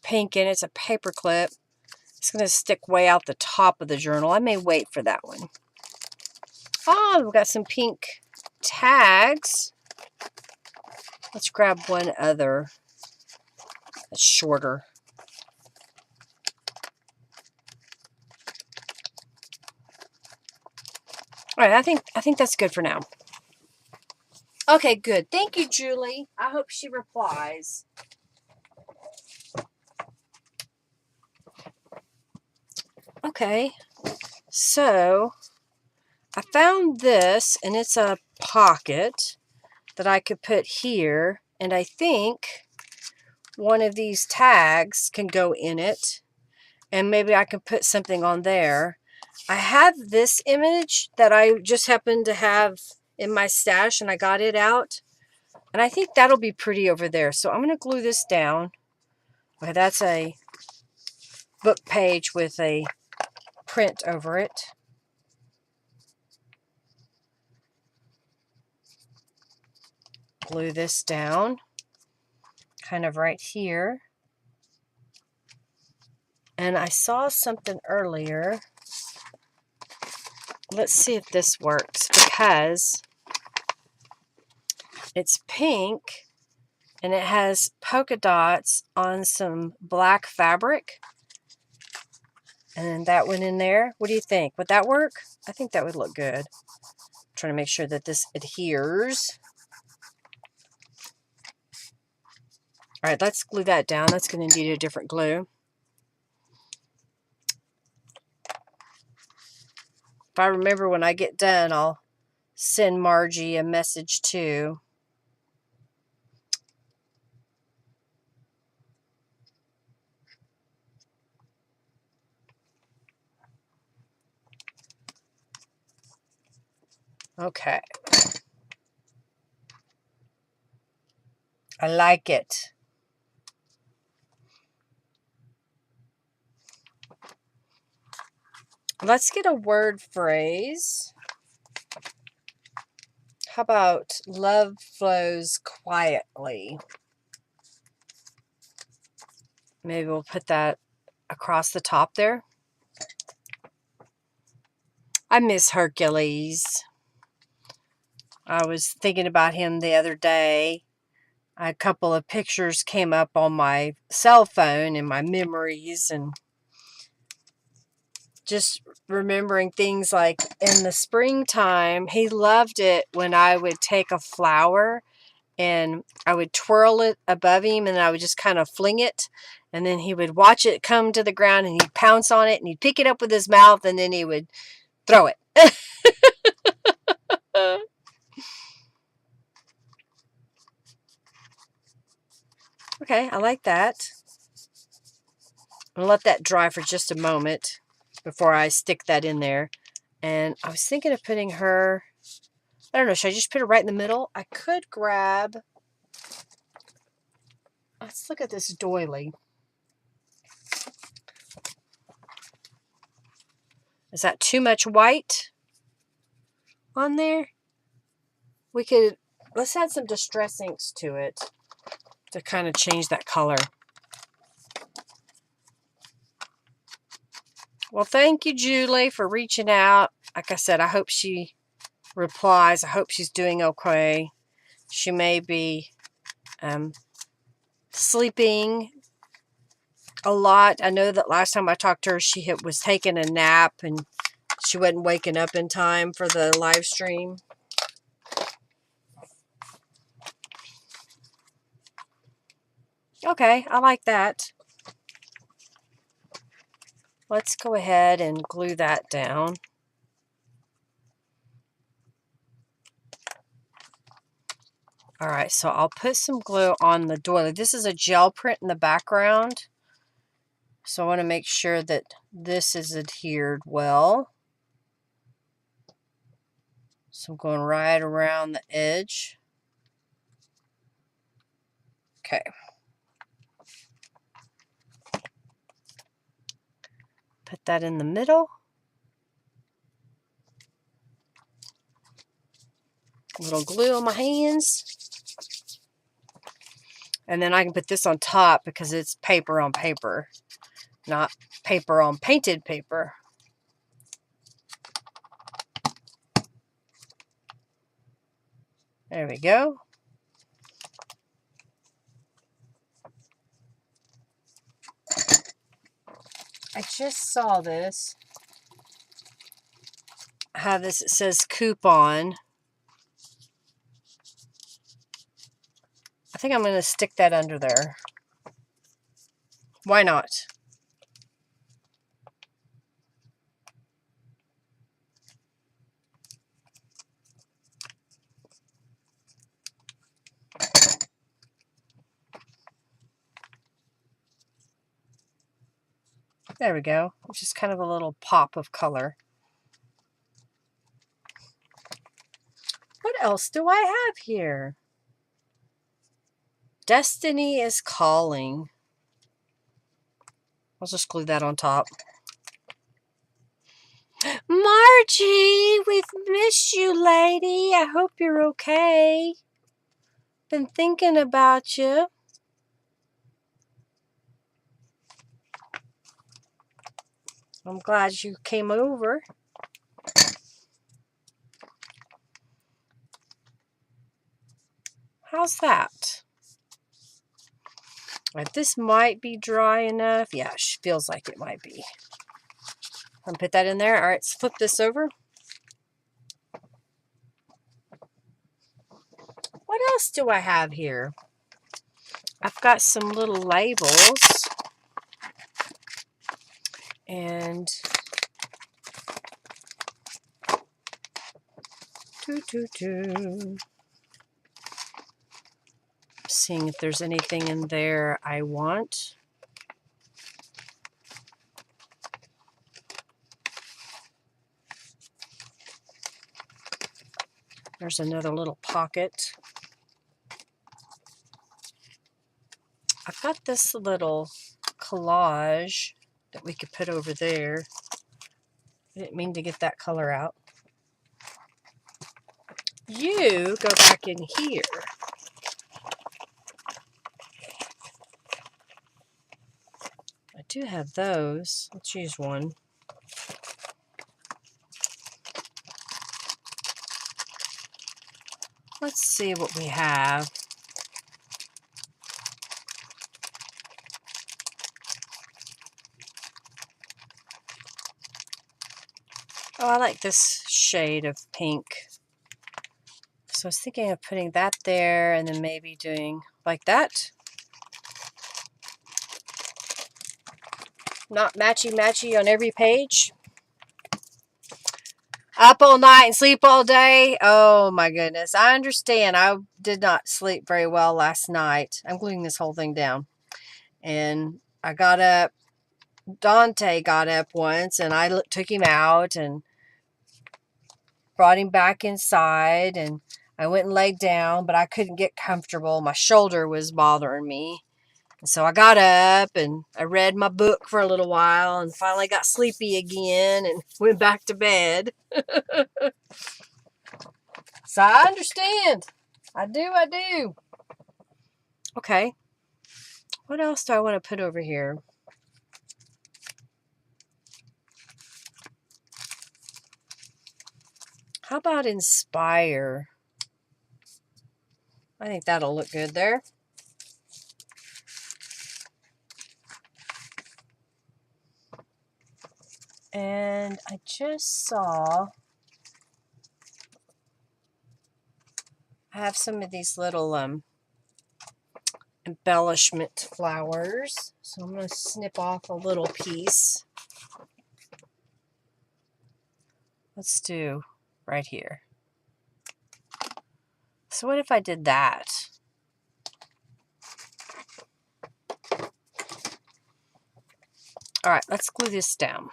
pink in it. It's a paper clip. It's going to stick way out the top of the journal. I may wait for that one. Oh, we've got some pink tags. Let's grab one other that's shorter. All right, I think that's good for now. Okay, good. Thank you, Julie. I hope she replies. Okay, so I found this, and it's a pocket that I could put here, and I think one of these tags can go in it, and maybe I can put something on there. I have this image that I just happened to have in my stash, and I got it out, and I think that'll be pretty over there. So I'm going to glue this down. Okay, that's a book page with a print over it. Glue this down kind of right here. And I saw something earlier. Let's see if this works, because it's pink and it has polka dots on some black fabric. And then that one in there. What do you think? Would that work? I think that would look good. I'm trying to make sure that this adheres. All right, let's glue that down. That's going to need a different glue. If I remember when I get done, I'll send Margie a message too. Okay. I like it. Let's get a word phrase. How about love flows quietly? Maybe we'll put that across the top there. I miss Hercules. I was thinking about him the other day. A couple of pictures came up on my cell phone in my memories, and just remembering things like in the springtime, he loved it when I would take a flower and I would twirl it above him and I would just kind of fling it. And then he would watch it come to the ground and he'd pounce on it and he'd pick it up with his mouth and then he would throw it. Okay, I like that. I'll let that dry for just a moment before I stick that in there. And I was thinking of putting her, I don't know, should I just put her right in the middle? I could grab, let's look at this doily. Is that too much white on there? We could, let's add some distress inks to it to kind of change that color. Well, thank you, Julie, for reaching out. Like I said, I hope she replies. I hope she's doing okay. She may be sleeping a lot. I know that last time I talked to her, she was taking a nap and she wasn't waking up in time for the live stream. Okay, I like that. Let's go ahead and glue that down. All right, so I'll put some glue on the doily. This is a gel print in the background. So I want to make sure that this is adhered well. So I'm going right around the edge. Okay. Put that in the middle. A little glue on my hands. And then I can put this on top because it's paper on paper, not paper on painted paper. There we go. I just saw this. I have this, it says coupon. I think I'm going to stick that under there. Why not? There we go. Just kind of a little pop of color. What else do I have here? Destiny is calling. I'll just glue that on top. Margie, we've missed you, lady. I hope you're okay. Been thinking about you. I'm glad you came over. How's that? Right, this might be dry enough. Yeah, she feels like it might be. I'm gonna put that in there. All right, let's flip this over. What else do I have here? I've got some little labels. And seeing if there's anything in there I want. There's another little pocket. I've got this little collage that we could put over there. I didn't mean to get that color out. You go back in here. I do have those. Let's use one. Let's see what we have. Oh, I like this shade of pink. So I was thinking of putting that there and then maybe doing like that. Not matchy-matchy on every page. Up all night and sleep all day. Oh my goodness. I understand. I did not sleep very well last night. I'm gluing this whole thing down. And I got up. Dante got up once and I took him out and brought him back inside. And I went and laid down, but I couldn't get comfortable. My shoulder was bothering me. And so I got up and I read my book for a little while and finally got sleepy again and went back to bed. So I understand. I do. Okay. What else do I want to put over here? How about inspire? I think that'll look good there. And I just saw I have some of these little embellishment flowers. So I'm going to snip off a little piece. Let's do right here. So what if I did that? All right, let's glue this down.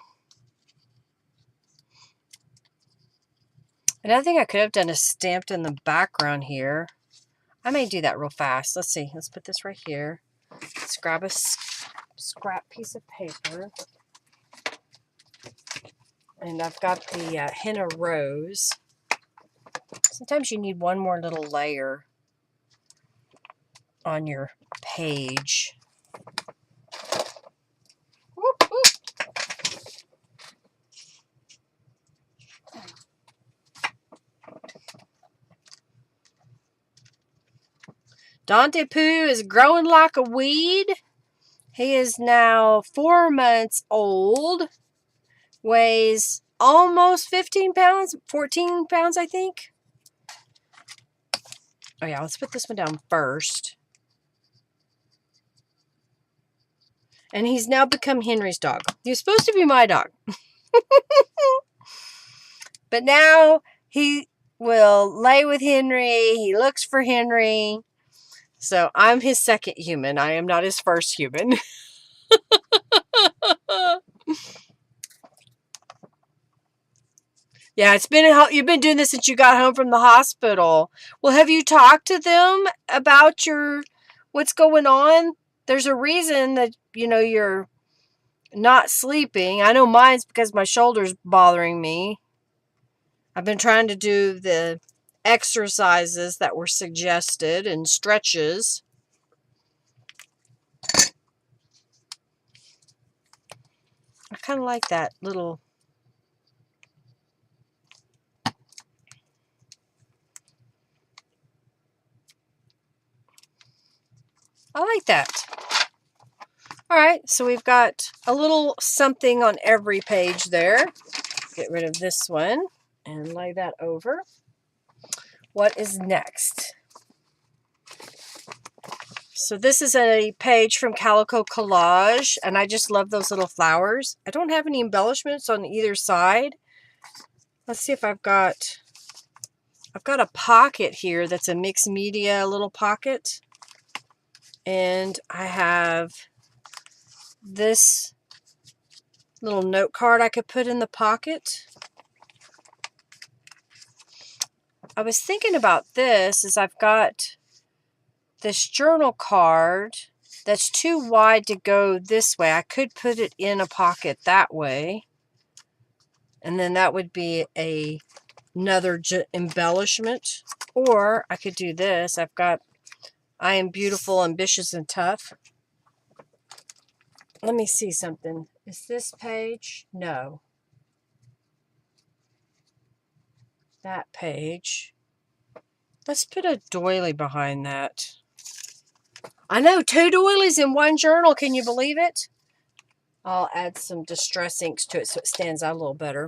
Another thing I could have done is stamped in the background here. I may do that real fast. Let's see. Let's put this right here. Let's grab a scrap piece of paper. And I've got the henna rose. Sometimes you need one more little layer on your page. Whoop, whoop. Dante Poo is growing like a weed. He is now 4 months old. Weighs almost 15 pounds, 14 pounds, I think. Oh yeah, let's put this one down first. And he's now become Henry's dog. He was supposed to be my dog. But now he will lay with Henry. He looks for Henry. So I'm his second human. I am not his first human. Yeah, you've been doing this since you got home from the hospital. Well, have you talked to them about what's going on? There's a reason that, you're not sleeping. I know mine's because my shoulder's bothering me. I've been trying to do the exercises that were suggested and stretches. I kind of like that little... I like that. All right, so we've got a little something on every page there. Get rid of this one and lay that over. What is next? So this is a page from Calico Collage, and I just love those little flowers. I don't have any embellishments on either side. Let's see if I've got a pocket here that's a mixed media little pocket. And I have this little note card I could put in the pocket. I was thinking about this is I've got this journal card that's too wide to go this way. I could put it in a pocket that way. And then that would be another embellishment. Or I could do this. I've got I am beautiful, ambitious, and tough. Let me see something. Is this page? No. That page. Let's put a doily behind that. I know, 2 doilies in one journal. Can you believe it? I'll add some distress inks to it so it stands out a little better.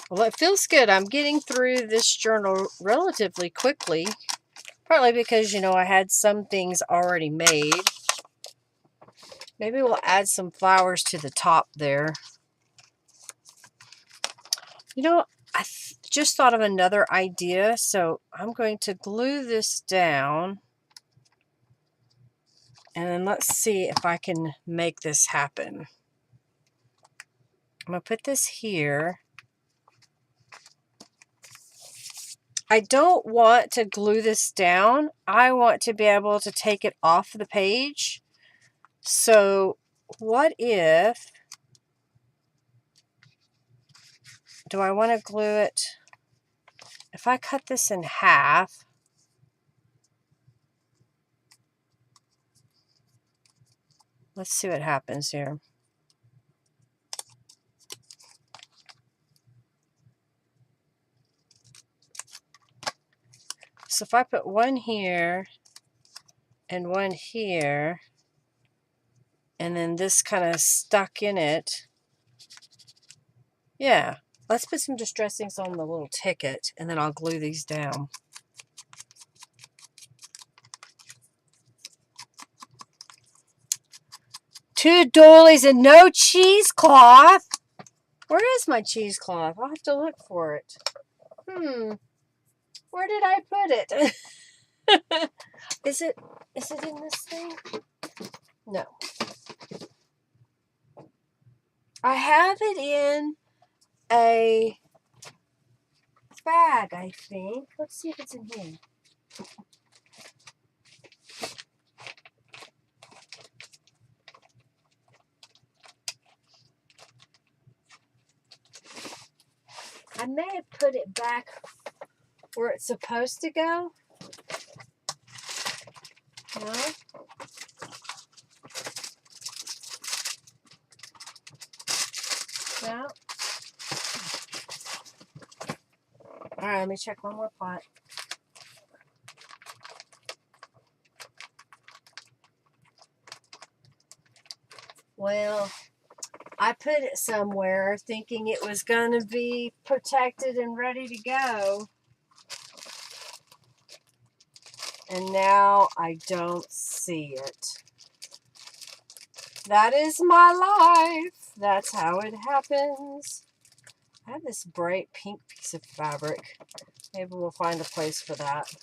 Well, it feels good. I'm getting through this journal relatively quickly. Partly because, I had some things already made. Maybe we'll add some flowers to the top there. I just thought of another idea. So I'm going to glue this down. And then let's see if I can make this happen. I'm going to put this here. I don't want to glue this down. I want to be able to take it off the page. So what if, do I want to glue it? If I cut this in half, let's see what happens here. So if I put one here and one here, and then this kind of stuck in it. Yeah, let's put some distress inks on the little ticket, and then I'll glue these down. Two doilies and no cheesecloth. Where is my cheesecloth? I'll have to look for it. Where did I put it? Is it in this thing? No. I have it in a bag, I think. Let's see if it's in here. I may have put it back where it's supposed to go. No? No? Alright, let me check one more pot. Well, I put it somewhere thinking it was going to be protected and ready to go. And now I don't see it. That is my life. That's how it happens. I have this bright pink piece of fabric. Maybe we'll find a place for that.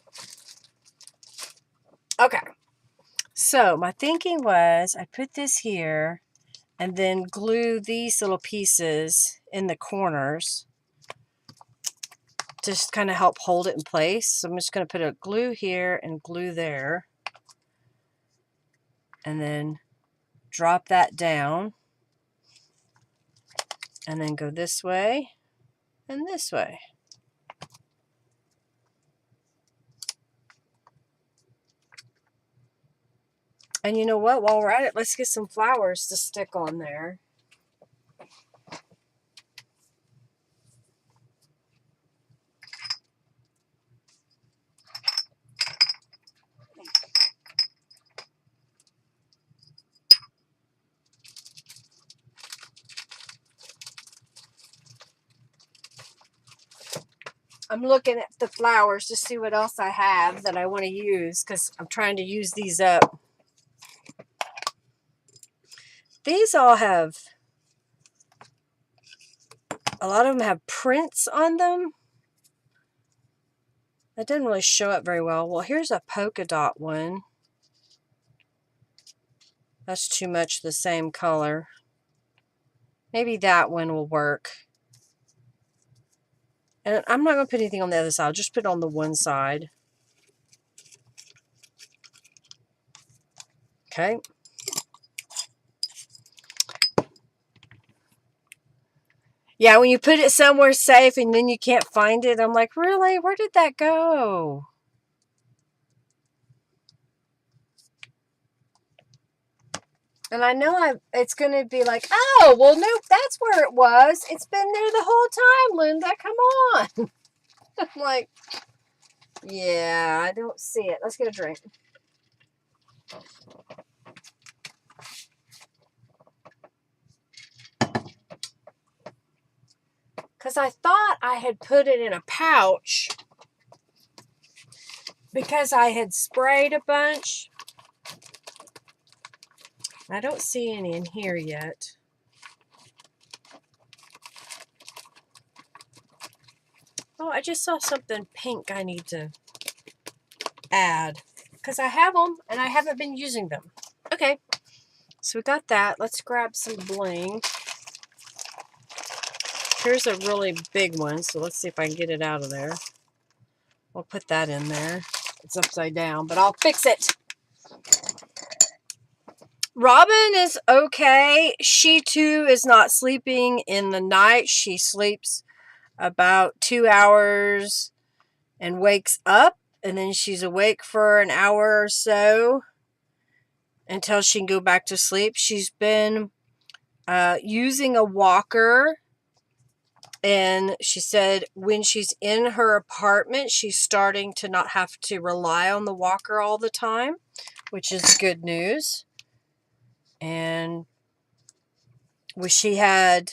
Okay. So my thinking was I put this here and then glue these little pieces in the corners. Just kind of help hold it in place. So I'm just going to put a glue here and glue there. And then drop that down. And then go this way and this way. And you know what? While we're at it, let's get some flowers to stick on there. I'm looking at the flowers to see what else I have that I want to use because I'm trying to use these up. These all have, a lot of them have prints on them. That didn't really show up very well. Well, here's a polka dot one. That's too much the same color. Maybe that one will work. And I'm not going to put anything on the other side. I'll just put it on the one side. Okay. Yeah, when you put it somewhere safe and then you can't find it, I'm like, really? Where did that go? And I know it's going to be like, oh, well, nope, that's where it was. It's been there the whole time, Linda. Come on. I'm like, yeah, I don't see it. Let's get a drink. Because I thought I had put it in a pouch because I had sprayed a bunch. I don't see any in here yet. Oh, I just saw something pink I need to add. Because I have them and I haven't been using them. Okay, so we got that. Let's grab some bling. Here's a really big one, so let's see if I can get it out of there. We'll put that in there. It's upside down, but I'll fix it. Robin is okay. She too is not sleeping in the night. She sleeps about 2 hours and wakes up, and then she's awake for an hour or so until she can go back to sleep. She's been using a walker, and she said when she's in her apartment, she's starting to not have to rely on the walker all the time, which is good news. And she had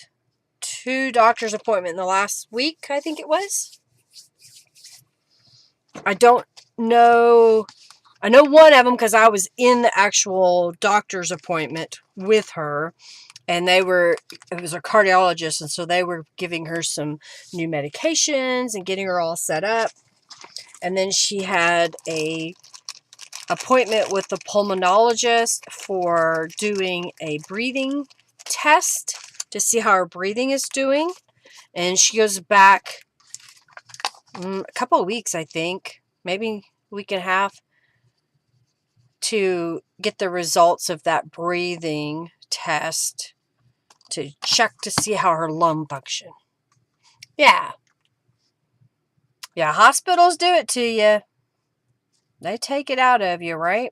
2 doctor's appointments in the last week, I think it was. I don't know. I know one of them because I was in the actual doctor's appointment with her. And it was a cardiologist, and so they were giving her some new medications and getting her all set up. And then she had a appointment with the pulmonologist for doing a breathing test to see how her breathing is doing. And she goes back a couple of weeks, I think, maybe a week and a half, to get the results of that breathing test to check to see how her lung function. Yeah. Yeah, hospitals do it to you. They take it out of you, right?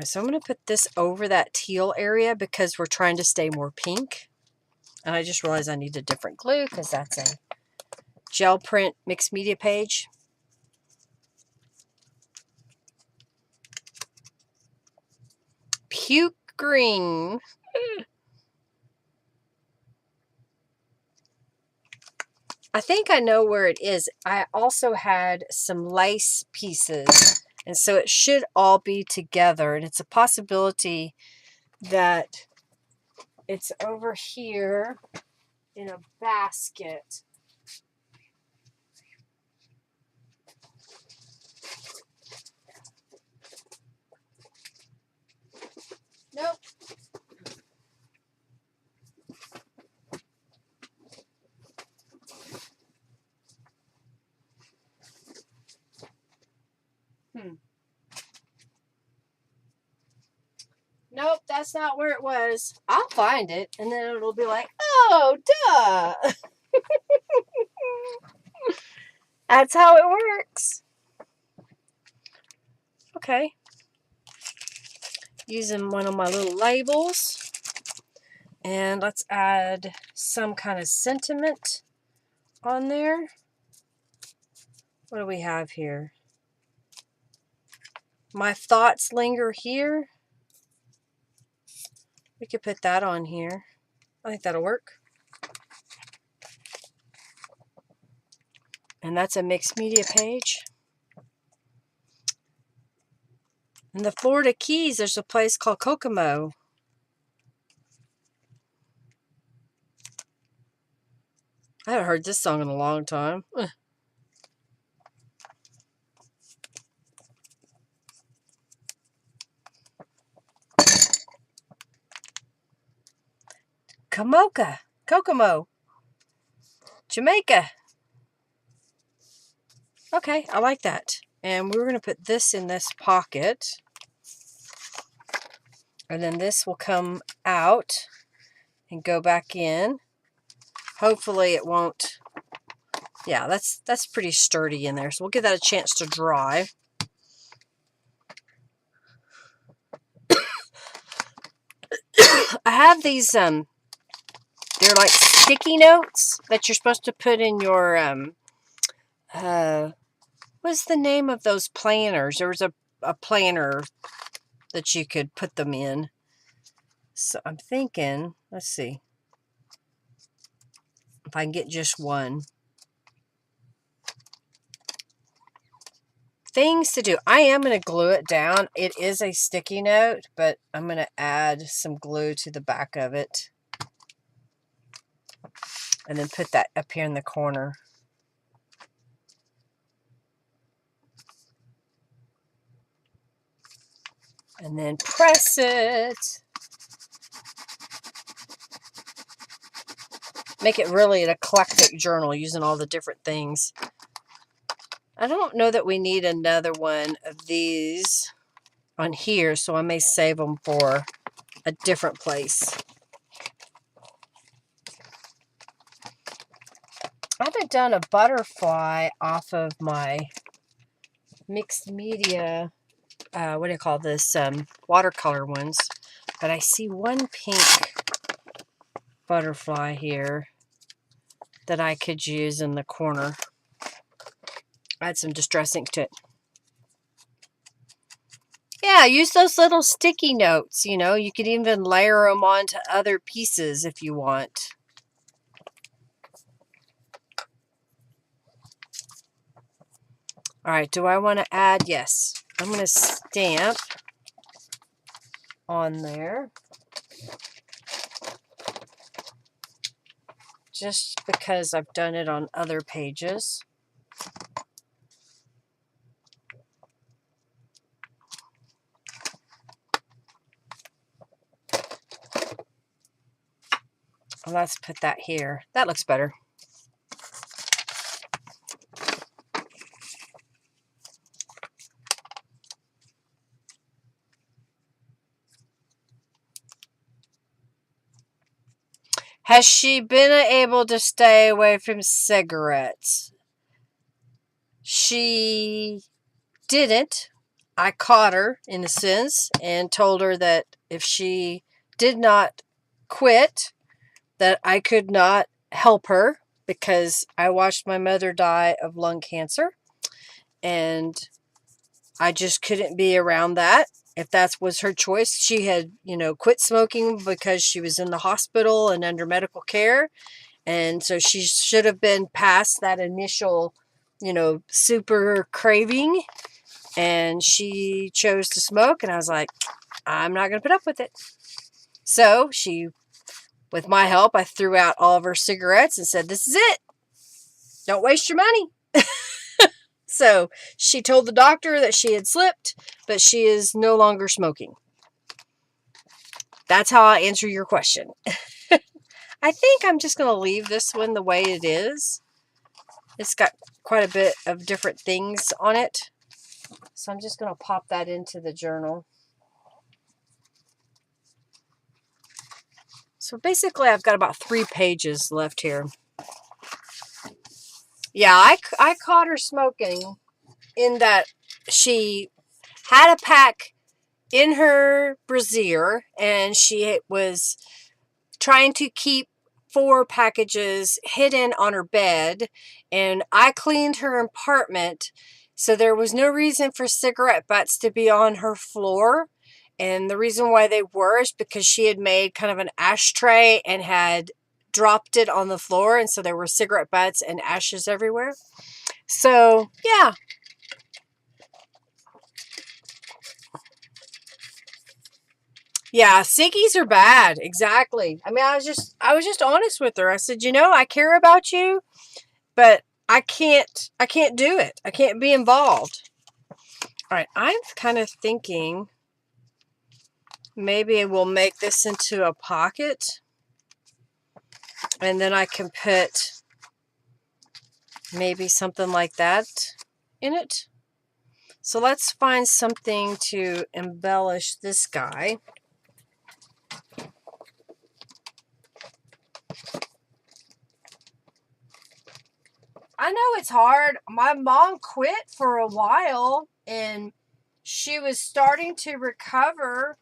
So I'm going to put this over that teal area because we're trying to stay more pink. And I just realized I need a different glue because that's a gel print mixed media page. Puke green. I think I know where it is. I also had some lace pieces, and so it should all be together. And it's a possibility that it's over here in a basket. Nope. Nope, that's not where it was. I'll find it, and then it'll be like, oh, duh. That's how it works. Okay. Using one of my little labels. And let's add some kind of sentiment on there. What do we have here? My thoughts linger here. We could put that on here. I think that'll work. And that's a mixed media page. In the Florida Keys, there's a place called Kokomo. I haven't heard this song in a long time. Kokomo, Jamaica. Okay, I like that. And we're going to put this in this pocket. And then this will come out and go back in. Hopefully it won't. Yeah, that's pretty sturdy in there. So we'll give that a chance to dry. I have these, they're like sticky notes that you're supposed to put in your, what's the name of those planners? There was a planner that you could put them in. So I'm thinking, let's see if I can get just one. Things to do. I am going to glue it down. It is a sticky note, but I'm going to add some glue to the back of it. And then put that up here in the corner. And then press it. Make it really an eclectic journal using all the different things. I don't know that we need another one of these on here, so I may save them for a different place. I haven't done a butterfly off of my mixed media, what do you call this, watercolor ones, but I see one pink butterfly here that I could use in the corner. Add some distress ink to it. Yeah, use those little sticky notes, you know. You could even layer them onto other pieces if you want. All right, do I want to add? Yes. I'm going to stamp on there. Just because I've done it on other pages. Well, let's put that here. That looks better. Has she been able to stay away from cigarettes? She didn't. I caught her, in a sense, and told her that if she did not quit, that I could not help her because I watched my mother die of lung cancer, and I just couldn't be around that. If that was her choice, she had, quit smoking because she was in the hospital and under medical care. And so she should have been past that initial, super craving. And she chose to smoke. And I was like, I'm not going to put up with it. So with my help, I threw out all of her cigarettes and said, this is it. Don't waste your money. So she told the doctor that she had slipped, but she is no longer smoking. That's how I answer your question. I think I'm just going to leave this one the way it is. It's got quite a bit of different things on it. So I'm just going to pop that into the journal. So basically I've got about 3 pages left here. Yeah, I caught her smoking in that she had a pack in her brassiere and she was trying to keep 4 packages hidden on her bed, and I cleaned her apartment, so there was no reason for cigarette butts to be on her floor. And the reason why they were is because she had made kind of an ashtray and had dropped it on the floor, and so there were cigarette butts and ashes everywhere. So yeah. Yeah, ciggies are bad. Exactly. I mean, I was just honest with her. I said, I care about you, but I can't do it. I can't be involved. All right, I'm kind of thinking maybe we'll make this into a pocket, and then I can put maybe something like that in it. So let's find something to embellish this guy. I know it's hard. My mom quit for a while and she was starting to recover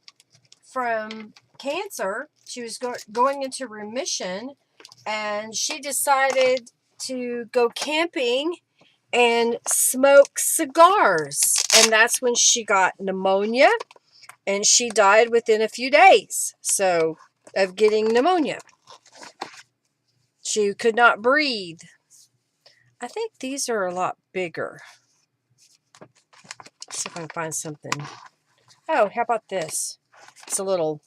from cancer. She was going into remission, and she decided to go camping and smoke cigars. And that's when she got pneumonia, and she died within a few days of getting pneumonia. She could not breathe. I think these are a lot bigger. Let's see if I can find something. Oh, how about this? It's a little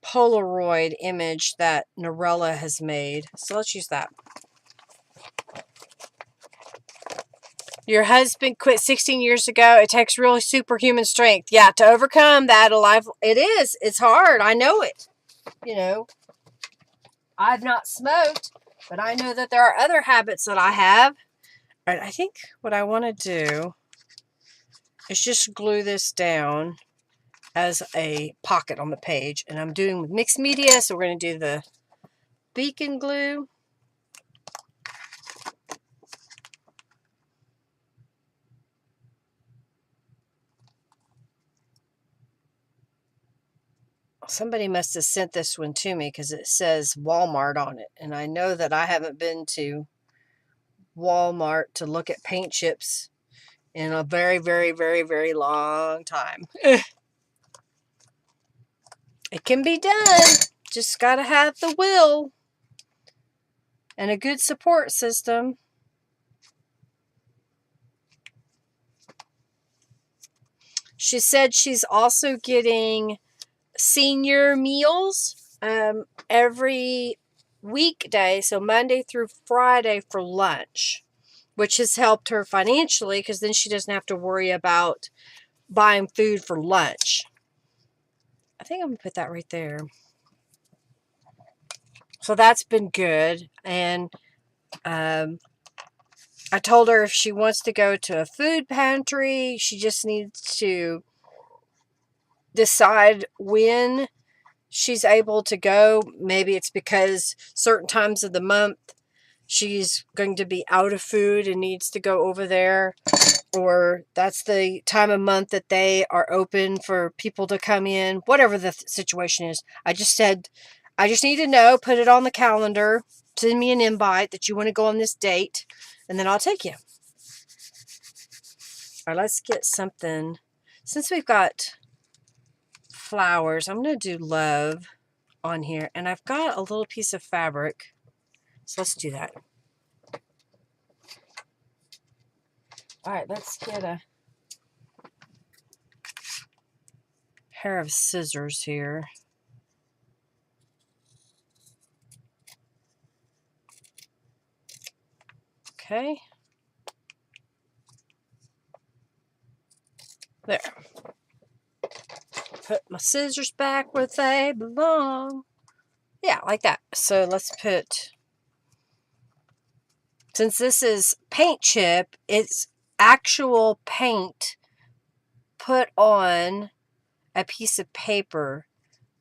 Polaroid image that Norella has made. So let's use that. Your husband quit 16 years ago. It takes really superhuman strength. Yeah, to overcome that alive. It is. It's hard. I know it. You know, I've not smoked, but I know that there are other habits that I have. All right, I think what I want to do is just glue this down as a pocket on the page. And I'm doing mixed media, so we're going to do the beacon glue. Somebody must have sent this one to me because it says Walmart on it. And I know that I haven't been to Walmart to look at paint chips in a very, very, very, very long time. It can be done. Just got to have the will and a good support system. She said she's also getting senior meals every weekday, so Monday through Friday for lunch, which has helped her financially because then she doesn't have to worry about buying food for lunch. I think I'm going to put that right there. So that's been good. And I told her if she wants to go to a food pantry, she just needs to decide when she's able to go. Maybe it's because certain times of the month she's going to be out of food and needs to go over there, or that's the time of month that they are open for people to come in. Whatever the situation is, I just said I just need to know, put it on the calendar, send me an invite that you want to go on this date, and then I'll take you. All right, let's get something. Since we've got flowers, I'm going to do love on here, and I've got a little piece of fabric, so let's do that. All right, let's get a pair of scissors here. Okay. There. Put my scissors back where they belong. Yeah, like that. So let's put, since this is paint chip, it's actual paint put on a piece of paper.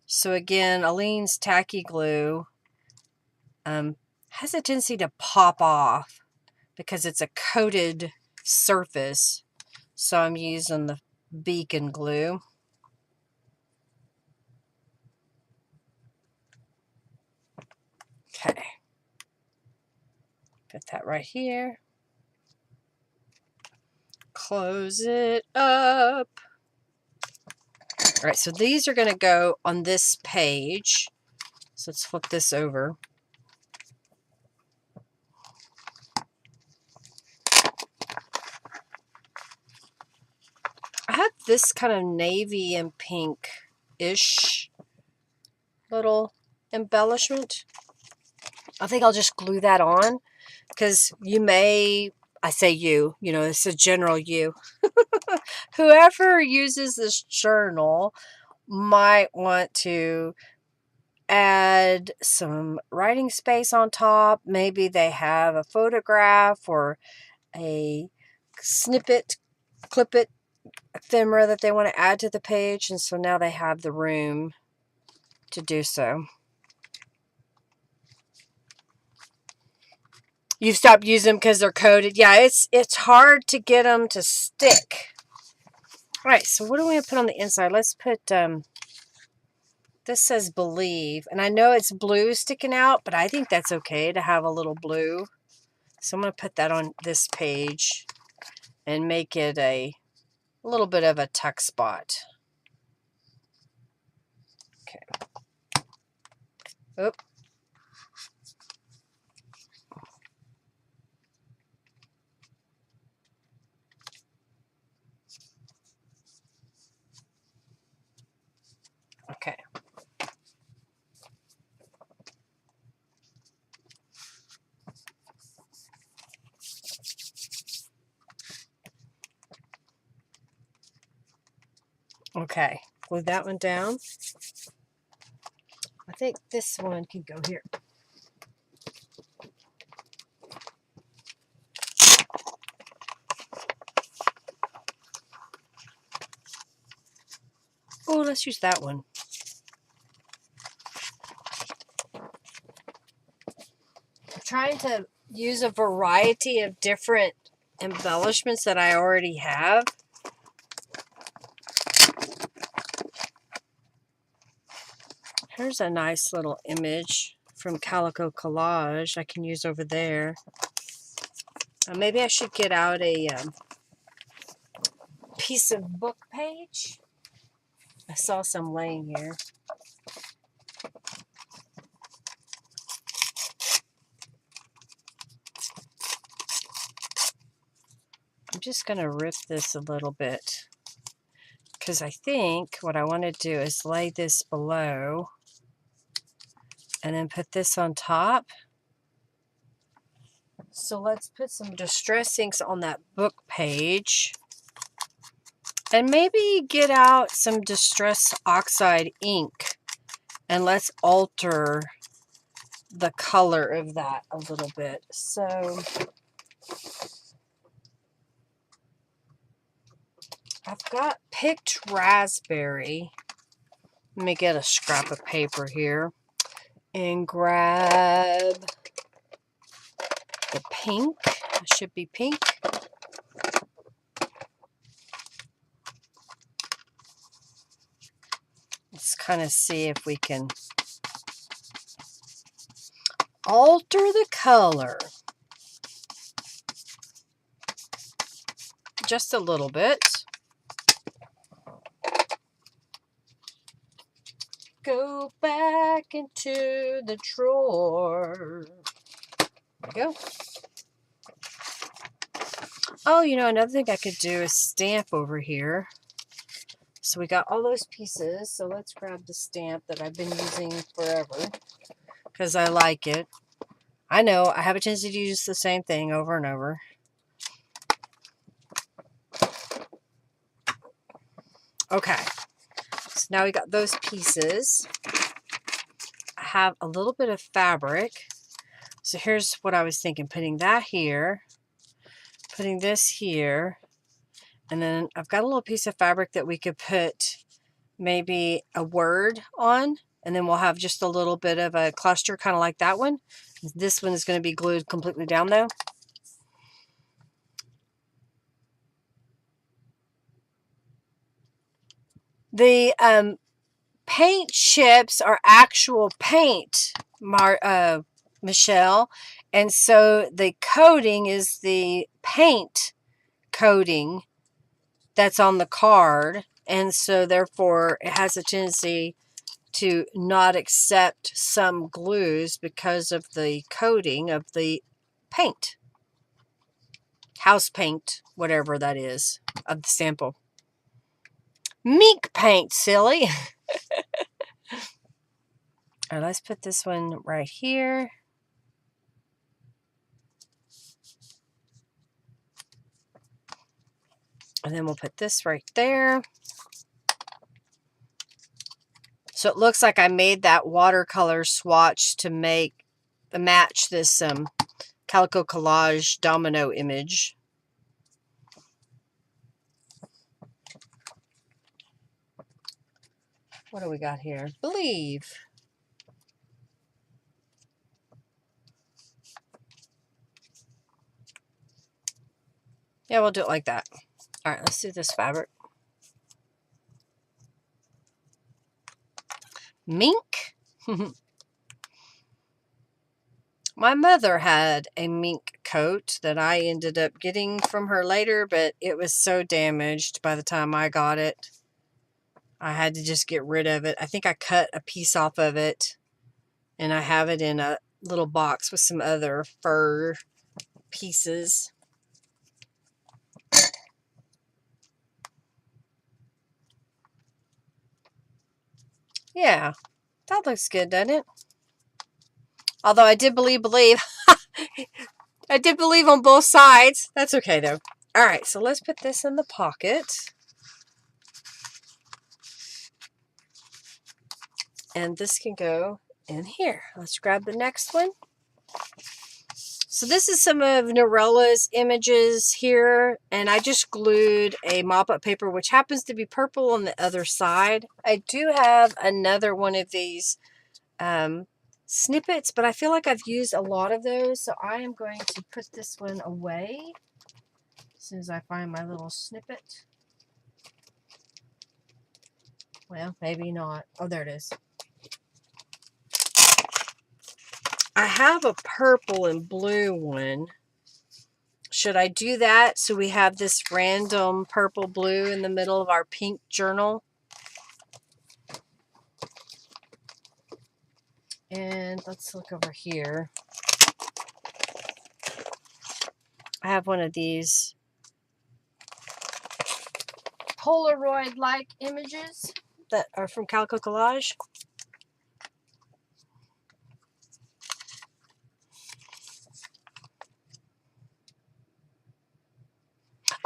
So again, Aleene's tacky glue has a tendency to pop off because it's a coated surface. So I'm using the beacon glue. Okay. Put that right here. Close it up. All right, so these are going to go on this page. So let's flip this over. I have this kind of navy and pink-ish little embellishment. I think I'll just glue that on because you may, I say you know, it's a general you. Whoever uses this journal might want to add some writing space on top. Maybe they have a photograph or a snippet, clip it, ephemera that they want to add to the page, and so now they have the room to do so. You've stopped using them because they're coated. Yeah, it's hard to get them to stick. All right, so what do we want to put on the inside? Let's put, this says believe. And I know it's blue sticking out, but I think that's okay to have a little blue. So I'm going to put that on this page and make it a little bit of a tuck spot. Okay. Oop. Okay. Okay. Glue that one down. I think this one can go here. Oh, let's use that one. I'm trying to use a variety of different embellishments that I already have. Here's a nice little image from Calico Collage I can use over there. Maybe I should get out a piece of book page. I saw some laying here. I'm just going to rip this a little bit because I think what I want to do is lay this below and then put this on top. So let's put some distress inks on that book page and maybe get out some distress oxide ink and let's alter the color of that a little bit. So I've got picked raspberry. Let me get a scrap of paper here and grab the pink. It should be pink. Let's kind of see if we can alter the color just a little bit. Go back into the drawer. There we go. Oh, you know, another thing I could do is stamp over here. So we got all those pieces. So let's grab the stamp that I've been using forever because I like it. I know I have a tendency to use the same thing over and over. Okay. So now we got those pieces. I have a little bit of fabric. So here's what I was thinking. Putting that here. Putting this here. And then I've got a little piece of fabric that we could put maybe a word on. And then we'll have just a little bit of a cluster, kind of like that one. This one is going to be glued completely down though. The paint chips are actual paint, Michelle. And so the coating is the paint coating that's on the card. And so therefore it has a tendency to not accept some glues because of the coating of the paint. House paint, whatever that is, of the sample. Mink paint, silly. All right, let's put this one right here. And then we'll put this right there. So it looks like I made that watercolor swatch to match this Calico Collage domino image. What do we got here? Believe. Yeah, we'll do it like that. All right, let's do this fabric. Mink. My mother had a mink coat that I ended up getting from her later, but it was so damaged by the time I got it. I had to just get rid of it. I think I cut a piece off of it, and I have it in a little box with some other fur pieces. Yeah, that looks good, doesn't it? Although I did believe. I did believe on both sides. That's okay, though. All right, so let's put this in the pocket. And this can go in here. Let's grab the next one. So this is some of Norella's images here, and I just glued a mop-up paper, which happens to be purple on the other side. I do have another one of these snippets, but I feel like I've used a lot of those, so I am going to put this one away as soon as I find my little snippet. Well, maybe not. Oh, there it is. I have a purple and blue one. Should I do that so we have this random purple blue in the middle of our pink journal? And let's look over here. I have one of these Polaroid-like images that are from Calico Collage.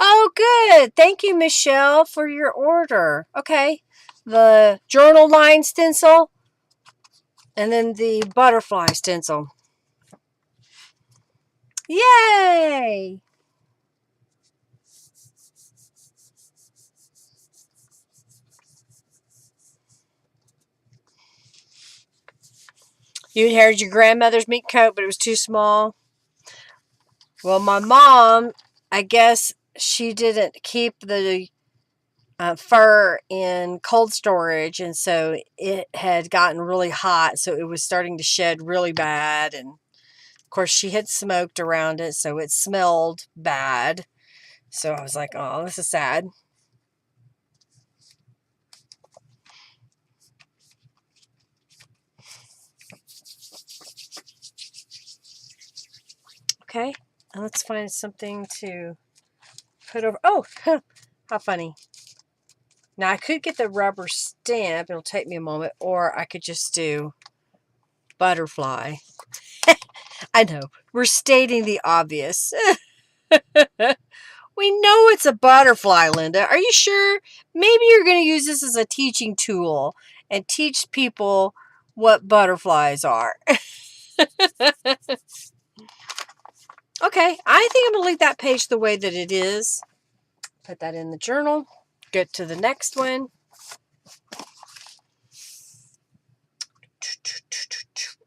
Oh, good. Thank you, Michelle, for your order. Okay. The journal line stencil and then the butterfly stencil. Yay! You inherited your grandmother's mink coat, but it was too small. Well, my mom, I guess she didn't keep the fur in cold storage, and so it had gotten really hot, so it was starting to shed really bad, and of course she had smoked around it, so it smelled bad. So I was like, oh, this is sad. Okay, and let's find something to put over. Oh, how funny. Now, I could get the rubber stamp. It'll take me a moment. Or I could just do butterfly. I know. We're stating the obvious. We know it's a butterfly, Linda. Are you sure? Maybe you're going to use this as a teaching tool and teach people what butterflies are. Okay, I think I'm going to leave that page the way that it is. Put that in the journal. Get to the next one.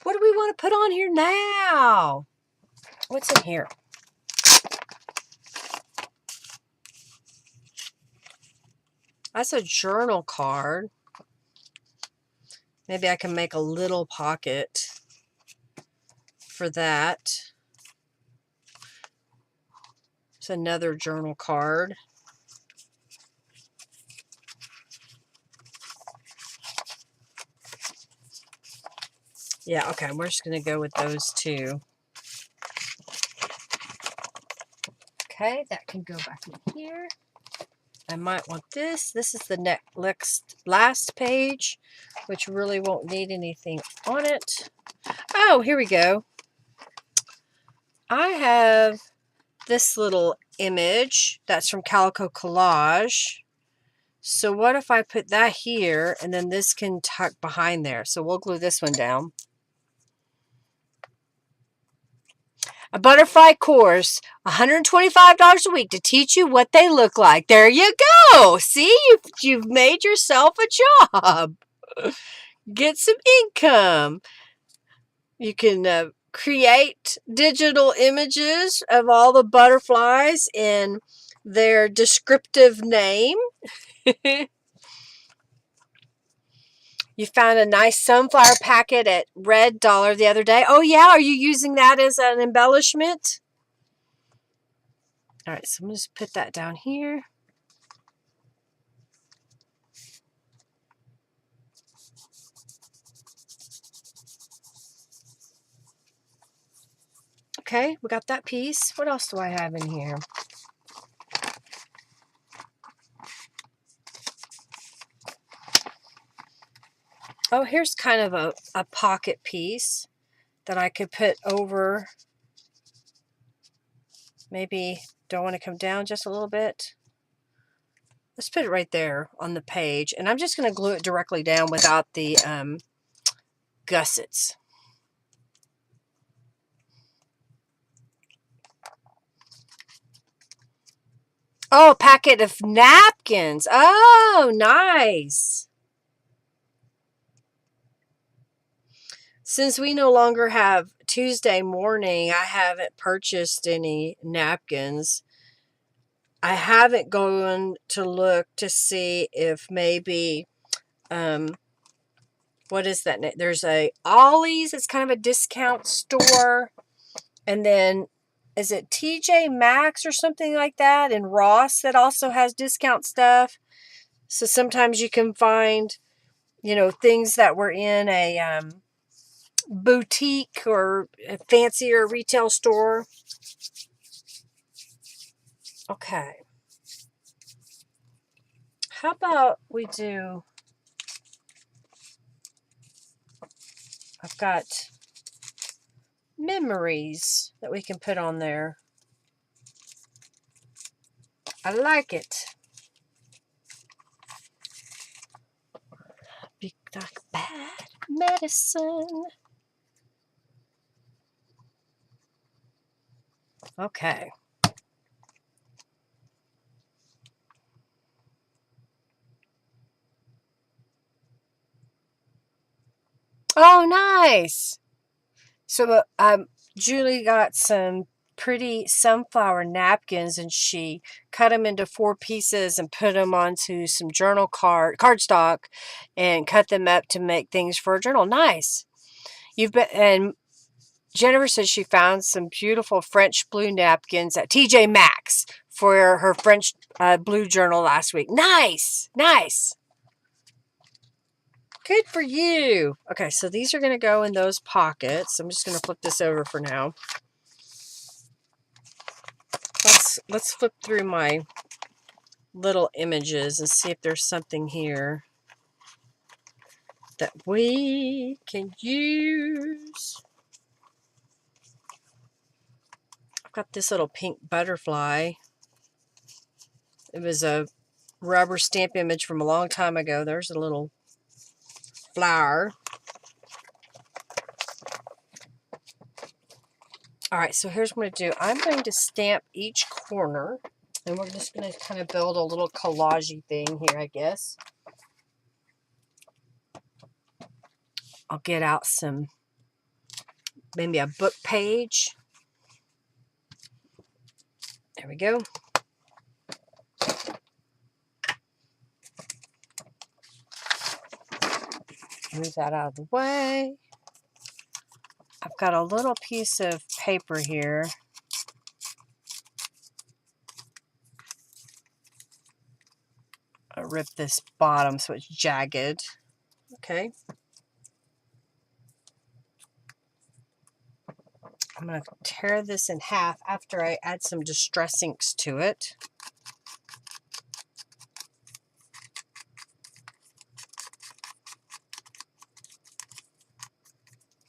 What do we want to put on here now? What's in here? That's a journal card. Maybe I can make a little pocket for that. It's another journal card. Yeah, okay, we're just going to go with those two. Okay, that can go back in here. I might want this. This is the next last page, which really won't need anything on it. Oh, here we go. I have this little image that's from Calico Collage. So what if I put that here, and then this can tuck behind there? So we'll glue this one down. A butterfly course, $125 a week to teach you what they look like. There you go. See, you've made yourself a job. Get some income. You can create digital images of all the butterflies in their descriptive name. You found a nice sunflower packet at Red Dollar the other day. Oh, yeah. Are you using that as an embellishment? All right. So I'm going to just put that down here. Okay. We got that piece. What else do I have in here? Oh, here's kind of a pocket piece that I could put over. Maybe don't want to come down just a little bit. Let's put it right there on the page. And I'm just going to glue it directly down without the gussets. Oh, a packet of napkins. Oh, nice. Since we no longer have Tuesday morning, I haven't purchased any napkins. I haven't gone to look to see if maybe, what is that? There's a Ollie's. It's kind of a discount store. And then, is it TJ Maxx or something like that? And Ross that also has discount stuff. So sometimes you can find, things that were in a boutique or a fancier retail store. Okay. How about we do, I've got memories that we can put on there. I like it. Be like bad medicine. Okay. Oh, nice. So Julie got some pretty sunflower napkins, and she cut them into 4 pieces and put them onto some journal cardstock and cut them up to make things for a journal. Nice. And Jennifer said she found some beautiful French blue napkins at TJ Maxx for her French blue journal last week. Nice. Nice. Good for you. Okay, so these are going to go in those pockets. I'm just going to flip this over for now. Let's flip through my little images and see if there's something here that we can use. I've got this little pink butterfly. It was a rubber stamp image from a long time ago. There's a little flower. All right, so here's what I'm going to do. I'm going to stamp each corner, and we're just going to kind of build a little collage-y thing here, I guess. I'll get out maybe a book page. There we go. Move that out of the way. I've got a little piece of paper here. I rip this bottom so it's jagged. Okay. I'm going to tear this in half after I add some distress inks to it.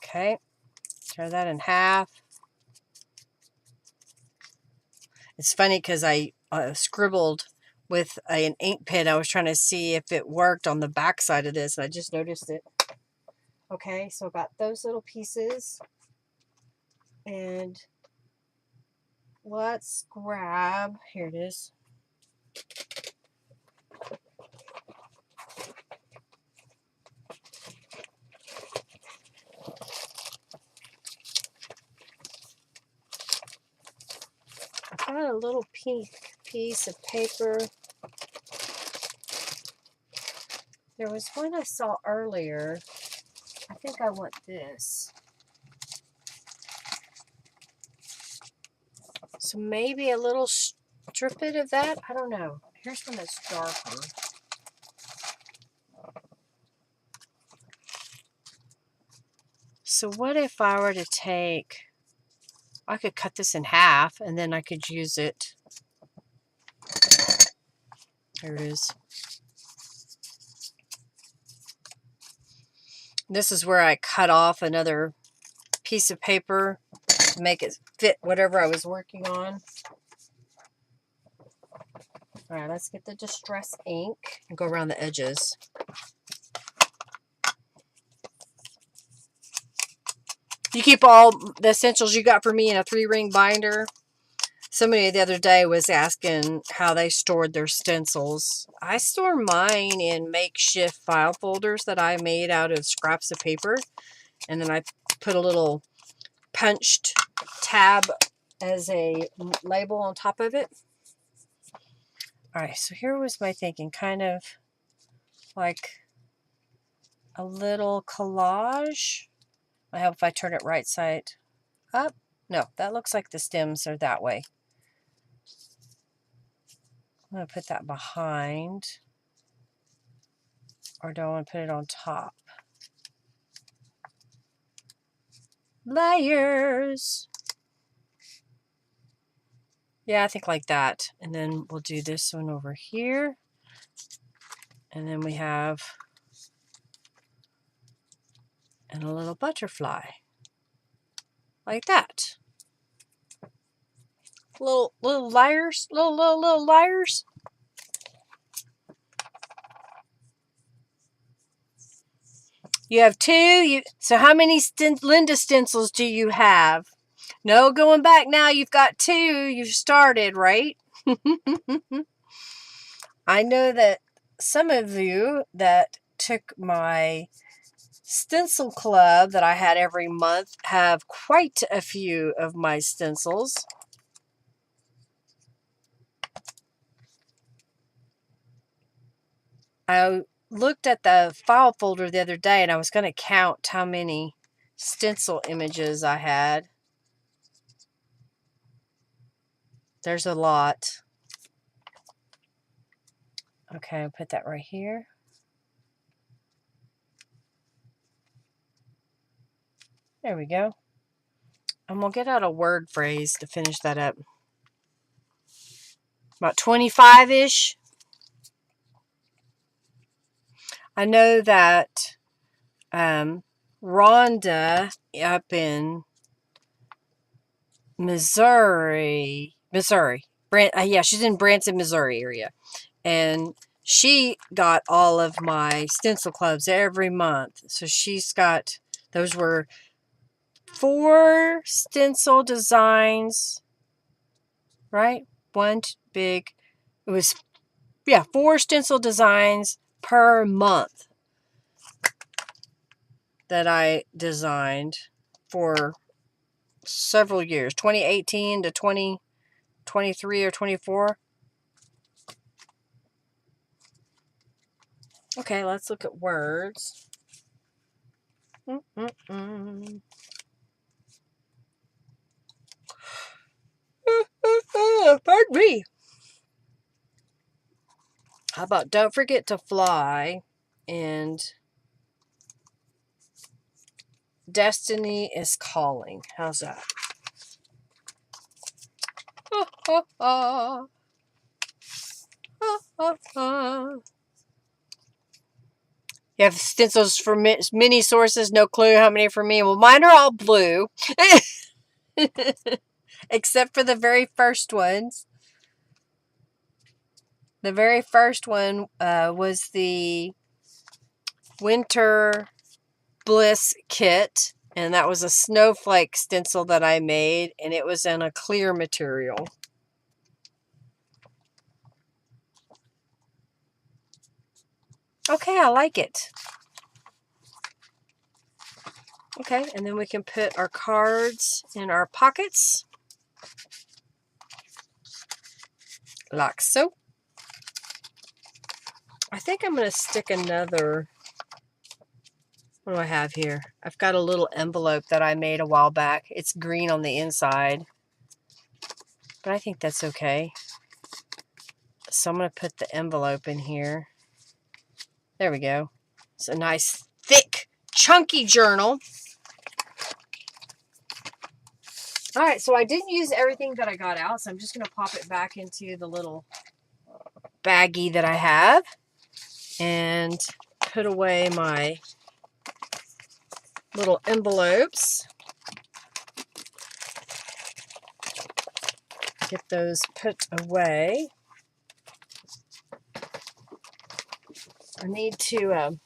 Okay. Tear that in half. It's funny because I scribbled with an ink pen. I was trying to see if it worked on the back side of this, and I just noticed it. Okay, so I got those little pieces. And let's grab, here it is. got a little pink piece of paper. There was one I saw earlier. I think I want this. So maybe a little strip it of that. I don't know. Here's one that's darker. So what if I were to take, I could cut this in half and then I could use it. There it is. This is where I cut off another piece of paper to make it fit whatever I was working on. All right, let's get the distress ink and go around the edges. You keep all the essentials you got for me in a 3-ring binder. Somebody the other day was asking how they stored their stencils. I store mine in makeshift file folders that I made out of scraps of paper. And then I put a little punched tab as a label on top of it. All right, so here was my thinking, kind of like a little collage. I hope if I turn it right side up. No, that looks like the stems are that way. I'm going to put that behind. Or do I want to put it on top? Layers. Yeah, I think like that. And then we'll do this one over here. And then we have and a little butterfly. Like that. Little layers. Little layers. You have 2. So how many Linda stencils do you have? No going back now. You've got 2. You've started, right? I know that some of you that took my stencil club that I had every month have quite a few of my stencils. I looked at the file folder the other day and I was going to count how many stencil images I had. There's a lot. Okay, I'll put that right here. There we go. And we'll get out a word phrase to finish that up. About 25-ish. I know that Rhonda up in Missouri. Yeah, she's in Branson, Missouri area. And she got all of my stencil clubs every month. So she's got, those were 4 stencil designs, right? One big, it was, yeah, 4 stencil designs per month that I designed for several years, 2018 to 2023 or 24. Okay, let's look at words. Pardon me. How about don't forget to fly and destiny is calling. How's that? You have stencils for many sources, no clue how many for me. Well, mine are all blue. Except for the very first ones. The very first one was the Winter Bliss kit. And that was a snowflake stencil that I made. And it was in a clear material. Okay, I like it. Okay, and then we can put our cards in our pockets. like so. I think I'm going to stick another, what do I have here? I've got a little envelope that I made a while back. It's green on the inside, but I think that's okay. So I'm going to put the envelope in here. There we go. It's a nice, thick, chunky journal. All right, so I didn't use everything that I got out, so I'm just going to pop it back into the little baggie that I have and put away my little envelopes. Get those put away. I need to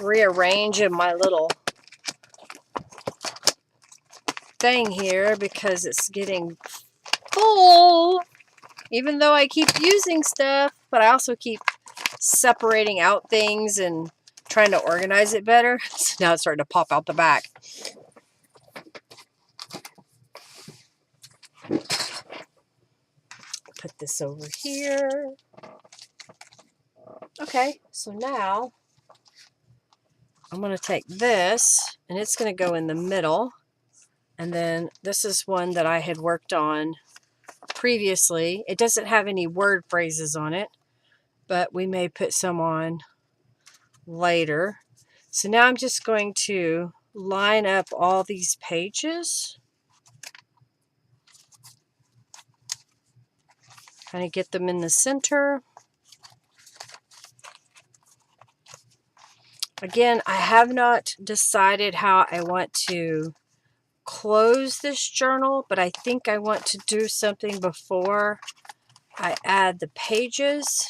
rearrange in my little thing here because it's getting full, even though I keep using stuff, but I also keep separating out things and trying to organize it better. So now it's starting to pop out the back. Put this over here. Okay, so now I'm going to take this and it's going to go in the middle. And then this is one that I had worked on previously. It doesn't have any word phrases on it, but we may put some on later. So now I'm just going to line up all these pages. Kind of get them in the center. Again, I have not decided how I want to close this journal, but I think I want to do something before I add the pages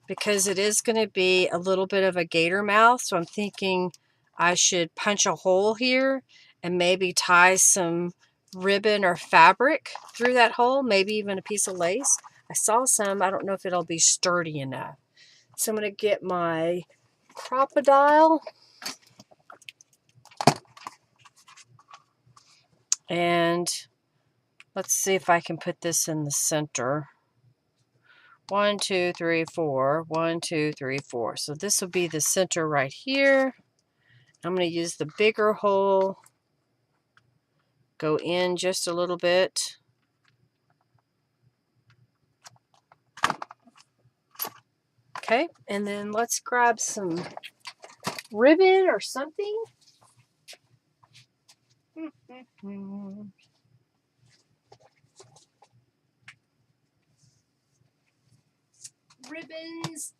because it is going to be a little bit of a gator mouth. So I'm thinking I should punch a hole here and maybe tie some ribbon or fabric through that hole, maybe even a piece of lace. I saw some. I don't know if it'll be sturdy enough. So I'm going to get my crocodile and let's see if I can put this in the center. 1, 2, 3, 4. 1, 2, 3, 4. So this will be the center right here. I'm going to use the bigger hole. Go in just a little bit. Okay, and then let's grab some ribbon or something. Ribbons.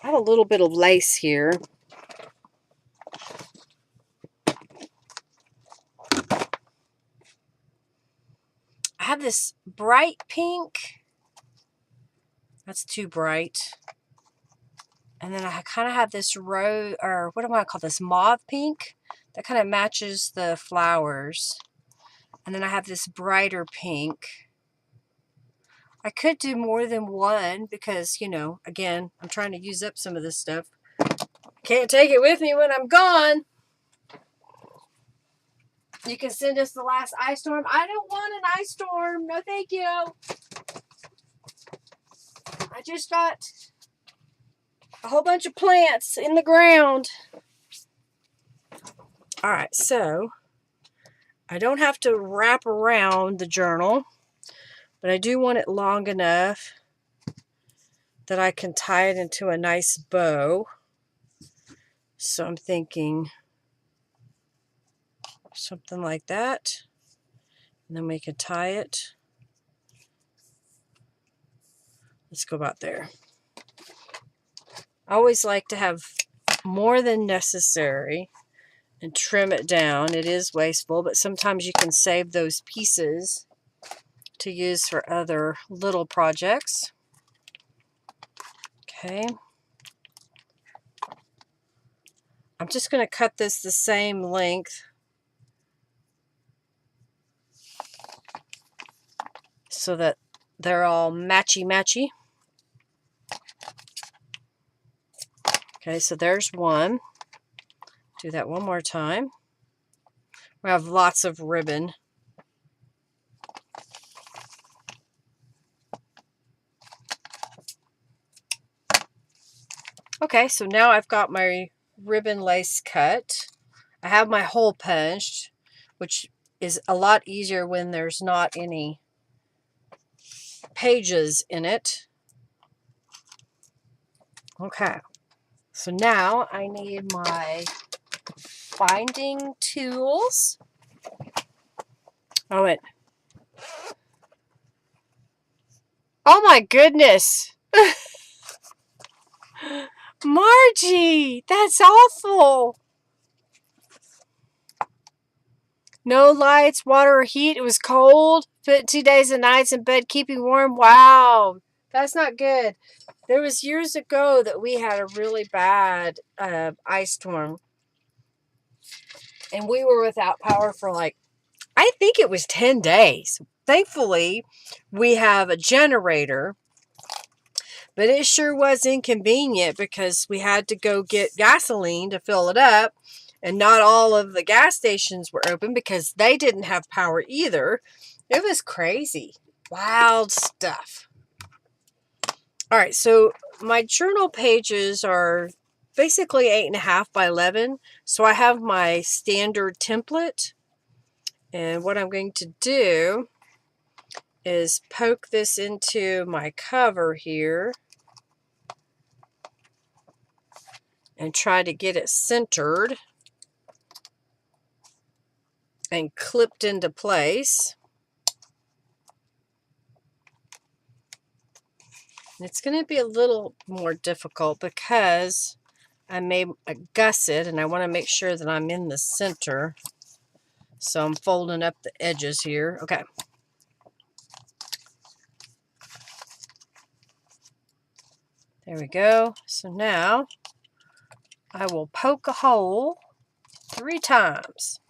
I have a little bit of lace here. I have this bright pink. That's too bright. And then I kind of have this rose, or what do I call this, mauve pink that kind of matches the flowers. And then I have this brighter pink. I could do more than one because, you know, again, I'm trying to use up some of this stuff. Can't take it with me when I'm gone. You can send us the last ice storm. I don't want an ice storm. No, thank you. I just got a whole bunch of plants in the ground. All right, so I don't have to wrap around the journal, but I do want it long enough that I can tie it into a nice bow. So I'm thinking something like that. And then we can tie it. Let's go about there. I always like to have more than necessary and trim it down. It is wasteful, but sometimes you can save those pieces to use for other little projects. Okay. I'm just going to cut this the same length so that they're all matchy-matchy. Okay, so there's one. Do that one more time. We have lots of ribbon. Okay, so now I've got my ribbon lace cut. I have my hole punched, which is a lot easier when there's not any pages in it. Okay, so now I need my binding tools. Oh, oh my goodness. Margie, that's awful. No lights, water, or heat. It was cold. Spent 2 days and nights in bed keeping warm. Wow, that's not good. There was years ago that we had a really bad ice storm. And we were without power for like, I think it was 10 days. Thankfully, we have a generator. But it sure was inconvenient because we had to go get gasoline to fill it up. And not all of the gas stations were open because they didn't have power either. It was crazy. Wild stuff. All right, so my journal pages are basically 8.5 by 11. So I have my standard template. And what I'm going to do is poke this into my cover here and try to get it centered and clipped into place. It's going to be a little more difficult because I made a gusset and I want to make sure that I'm in the center. So I'm folding up the edges here. Okay. There we go. So now I will poke a hole 3 times.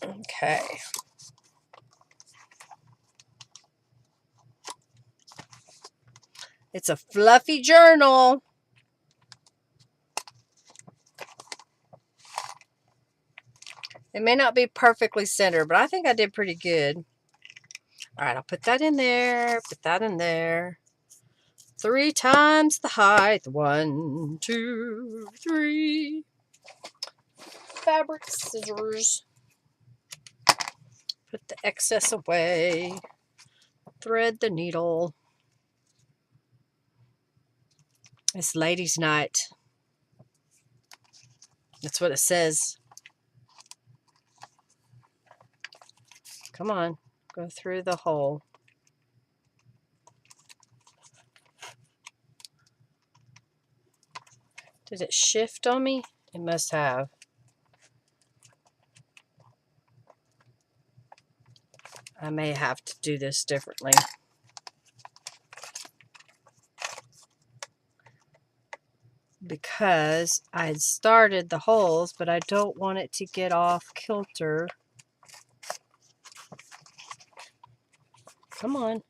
Okay. It's a fluffy journal. It may not be perfectly centered, but I think I did pretty good. All right, I'll put that in there, put that in there. 3 times the height. 1, 2, 3. Fabric scissors. Put the excess away. Thread the needle. It's ladies' night. That's what it says. Come on, go through the hole. Did it shift on me? It must have. I may have to do this differently. Because I had started the holes, but I don't want it to get off kilter. Come on.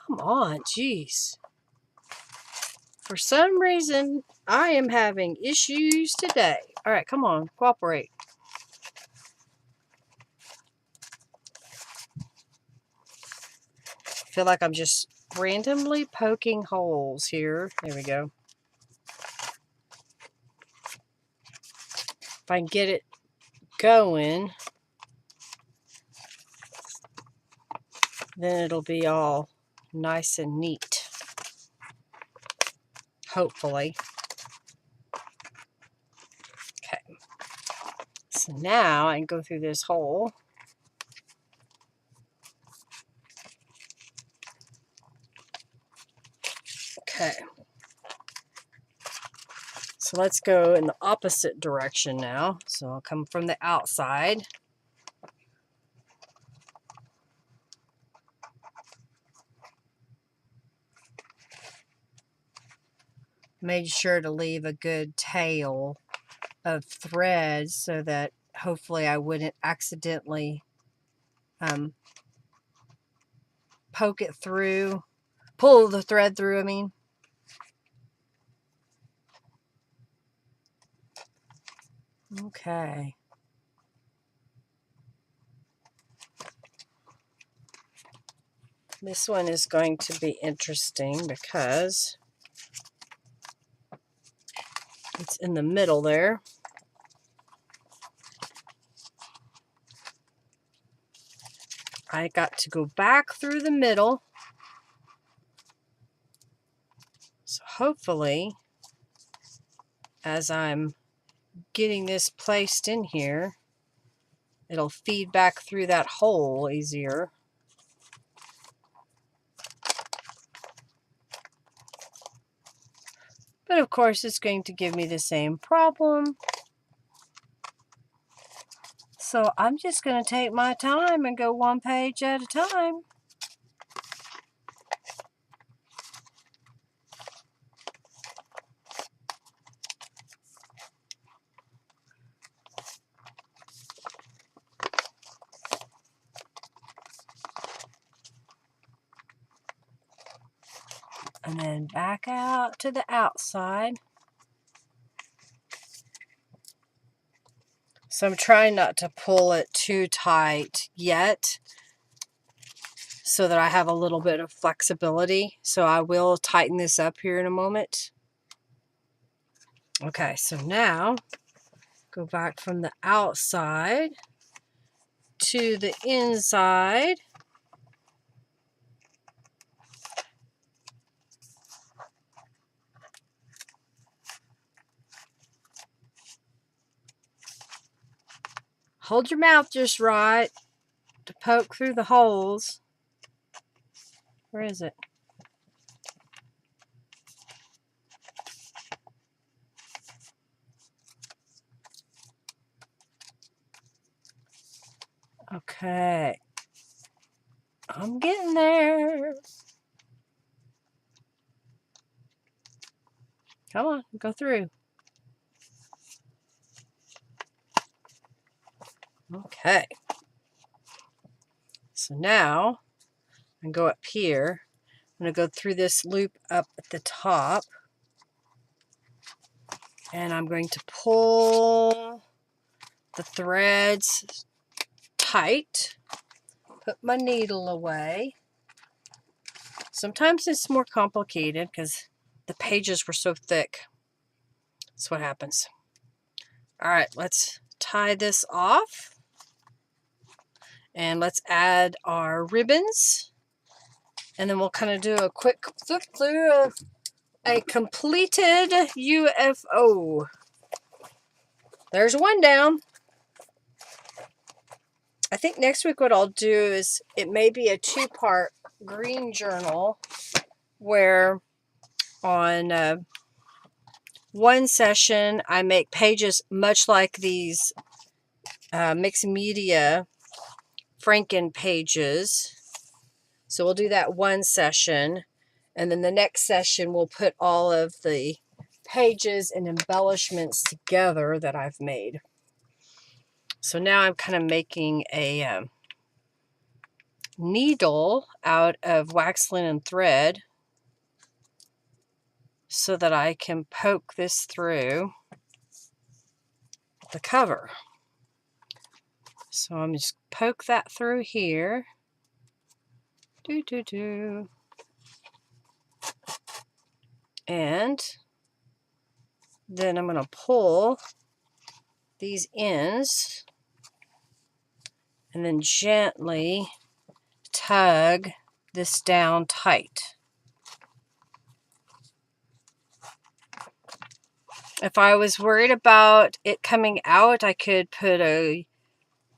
Come on, jeez. For some reason, I am having issues today. All right, come on, cooperate. I feel like I'm just randomly poking holes here. There we go. If I can get it going, then it'll be all nice and neat. Hopefully. Okay. So now I can go through this hole. Okay. So let's go in the opposite direction now. So I'll come from the outside. Made sure to leave a good tail of thread so that hopefully I wouldn't accidentally poke it through, pull the thread through, I mean. Okay. This one is going to be interesting because it's in the middle there. I got to go back through the middle. So hopefully, as I'm getting this placed in here, it'll feed back through that hole easier. But of course, it's going to give me the same problem. So I'm just going to take my time and go one page at a time. And then back out to the outside. So I'm trying not to pull it too tight yet, so that I have a little bit of flexibility. So I will tighten this up here in a moment. Okay, so now go back from the outside to the inside. Hold your mouth just right to poke through the holes. Where is it? Okay. I'm getting there. Come on, go through. Okay. So now I go up here. I'm going to go through this loop up at the top. And I'm going to pull the threads tight. Put my needle away. Sometimes it's more complicated because the pages were so thick. That's what happens. All right, let's tie this off. And let's add our ribbons. And then we'll kind of do a quick flip through of a completed UFO. There's one down. I think next week what I'll do is, it may be a two-part green journal, where on one session I make pages much like these mixed media Franken pages. So we'll do that one session, and then the next session we'll put all of the pages and embellishments together that I've made. So now I'm kind of making a needle out of wax linen thread so that I can poke this through the cover. So I'm just poke that through here. And then I'm going to pull these ends and then gently tug this down tight. If I was worried about it coming out, I could put a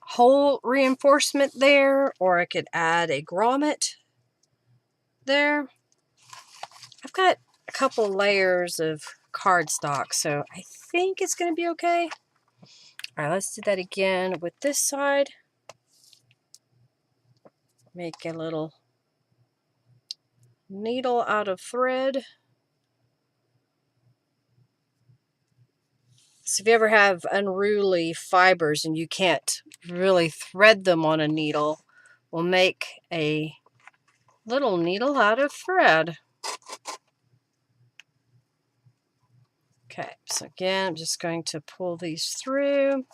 hole reinforcement there, or I could add a grommet there. I've got a couple layers of cardstock, so I think it's going to be okay. All right, let's do that again with this side. Make a little needle out of thread. So if you ever have unruly fibers and you can't really thread them on a needle, we'll make a little needle out of thread. Okay, so again, I'm just going to pull these through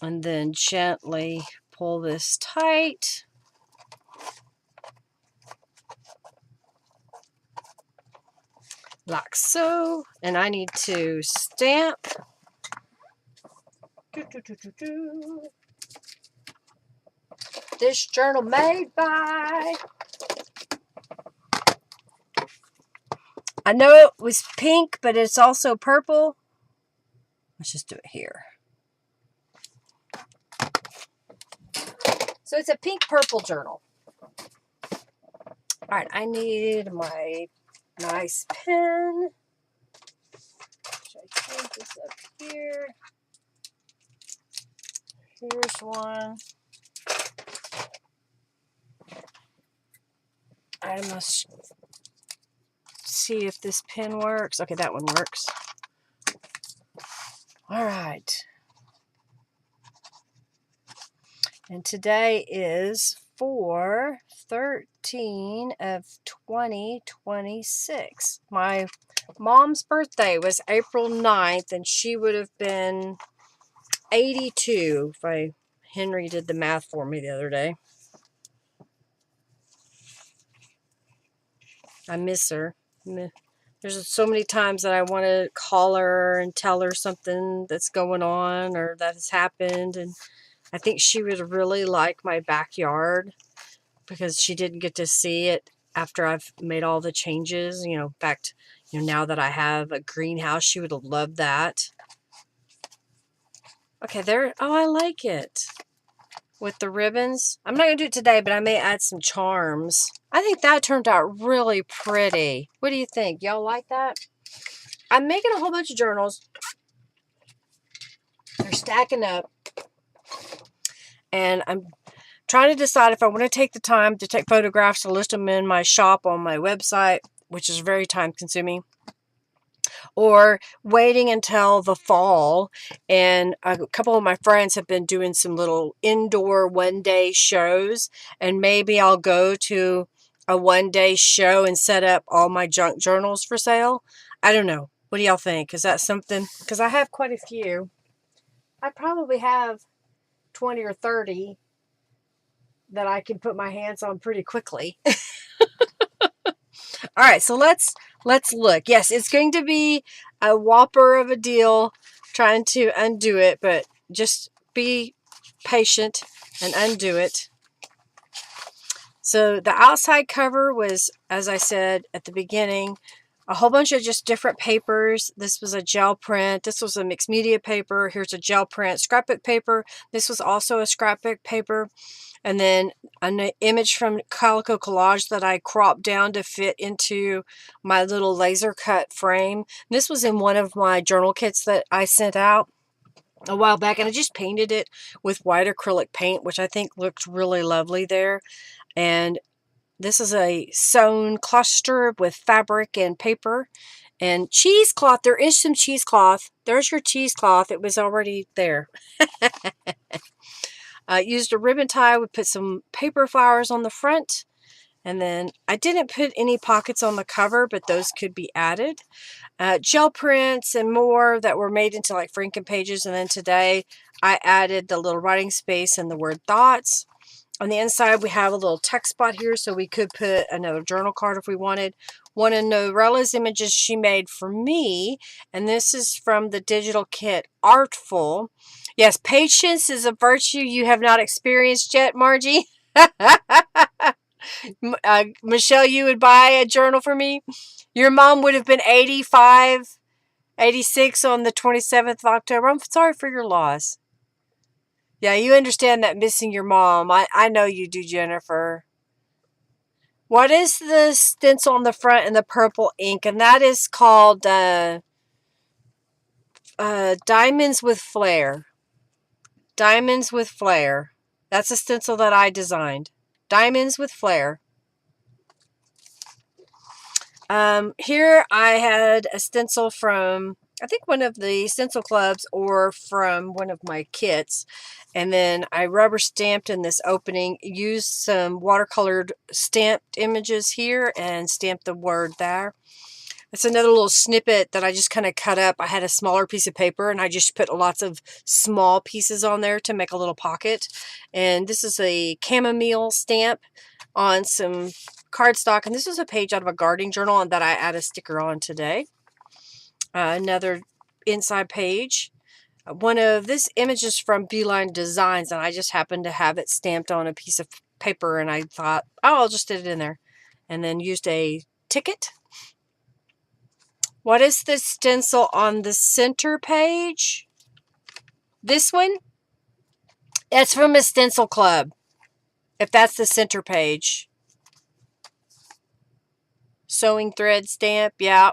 and then gently pull this tight. Like so. And I need to stamp. This journal made by... I know it was pink, but it's also purple. Let's just do it here. So it's a pink-purple journal. All right, I need my nice pen. Should I take this up here? Here's one. I must see if this pen works. Okay, that one works. All right. And today is 4/13 of 2026. My mom's birthday was April 9th, and she would have been 82 if Henry did the math for me the other day. I miss her. There's so many times that I want to call her and tell her something that's going on or that has happened. And I think she would really like my backyard because she didn't get to see it after I've made all the changes. You know, in fact, now that I have a greenhouse, she would have loved that. Okay, there. Oh, I like it. With the ribbons. I'm not going to do it today, but I may add some charms. I think that turned out really pretty. What do you think? Y'all like that? I'm making a whole bunch of journals. They're stacking up. And I'm trying to decide if I want to take the time to take photographs to list them in my shop on my website, which is very time consuming, or waiting until the fall. And a couple of my friends have been doing some little indoor one-day shows, and maybe I'll go to a one-day show and set up all my junk journals for sale. I don't know. What do y'all think? Is that something? Because I have quite a few. I probably have 20 or 30 that I can put my hands on pretty quickly. All right, so let's look. Yes, it's going to be a whopper of a deal trying to undo it, but just be patient and undo it. So the outside cover was, as I said at the beginning, a whole bunch of just different papers. This was a gel print. This was a mixed media paper. Here's a gel print scrapbook paper. This was also a scrapbook paper. And then an image from Calico Collage that I cropped down to fit into my little laser cut frame. This was in one of my journal kits that I sent out a while back. And I just painted it with white acrylic paint, which I think looked really lovely there. And this is a sewn cluster with fabric and paper. And cheesecloth. There is some cheesecloth. There's your cheesecloth. It was already there. Used a ribbon tie. We put some paper flowers on the front. And then I didn't put any pockets on the cover, but those could be added. Gel prints and more that were made into like Franken pages. And then today I added the little writing space and the word thoughts. On the inside, we have a little text spot here, so we could put another journal card if we wanted. One of Norella's images she made for me, and this is from the digital kit Artful. Yes, patience is a virtue you have not experienced yet, Margie. Michelle, you would buy a journal for me? Your mom would have been 85, 86 on the 27th of October. I'm sorry for your loss. Yeah, you understand that missing your mom. I know you do, Jennifer. What is the stencil on the front in the purple ink? And that is called Diamonds with Flair. Diamonds with Flair. That's a stencil that I designed. Diamonds with Flair. Here I had a stencil from I think one of the stencil clubs or from one of my kits. And then I rubber stamped in this opening, used some watercolored stamped images here and stamped the word there. It's another little snippet that I just kind of cut up. I had a smaller piece of paper and I just put lots of small pieces on there to make a little pocket. And this is a chamomile stamp on some cardstock. And this is a page out of a gardening journal that I add a sticker on today. Another inside page. One of this image is from Beeline Designs, and I just happened to have it stamped on a piece of paper, and I thought, oh, I'll just stick it in there. And then used a ticket. What is the stencil on the center page? This one? It's from a stencil club, if that's the center page. Sewing thread stamp, yeah.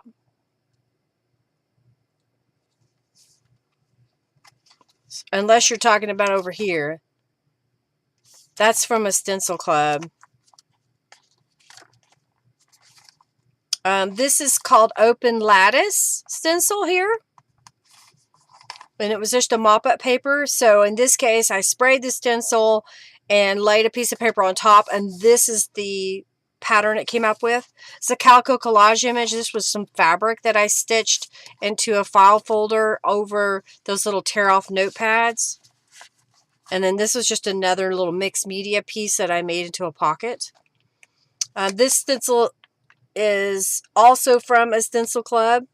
Unless you're talking about over here. That's from a stencil club. This is called Open Lattice stencil here. And it was just a mop-up paper. So in this case, I sprayed the stencil and laid a piece of paper on top. And this is the pattern it came up with. It's a calico collage image. This was some fabric that I stitched into a file folder over those little tear-off notepads. And then this was just another little mixed media piece that I made into a pocket. This stencil is also from a stencil club.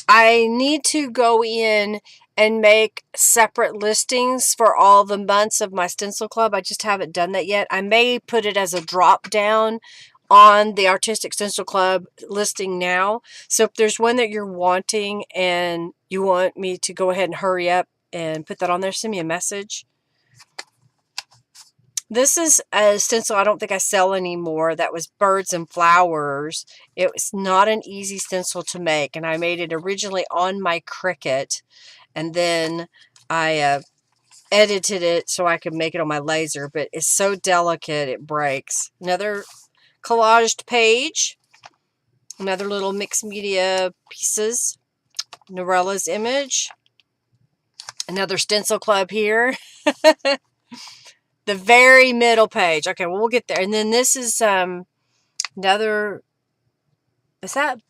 I need to go in and make separate listings for all the months of my stencil club. I just haven't done that yet. I may put it as a drop down on the Artistic Stencil Club listing now. So if there's one that you're wanting and you want me to go ahead and hurry up and put that on there, send me a message. This is a stencil I don't think I sell anymore. That was Birds and Flowers. It was not an easy stencil to make, and I made it originally on my Cricut, and then I edited it so I could make it on my laser, but it's so delicate it breaks. Another collaged page. Another little mixed media pieces. Norella's image. Another stencil club here. The very middle page. Okay, well, we'll get there. And then this is another, is that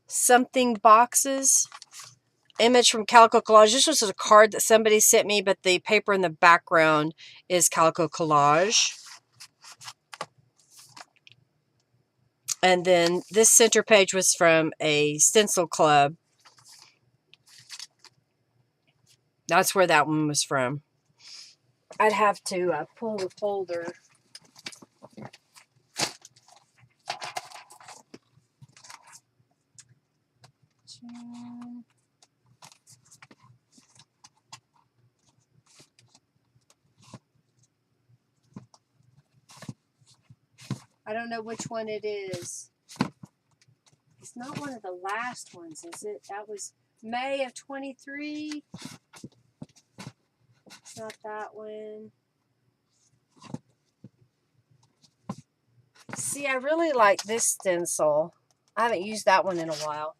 something boxes? Image from Calico Collage. This was a card that somebody sent me, but the paper in the background is Calico Collage. And then this center page was from a stencil club. That's where that one was from. I'd have to pull the folder. I don't know which one it is. It's not one of the last ones, is it? That was May of 23. It's not that one. See, I really like this stencil. I haven't used that one in a while.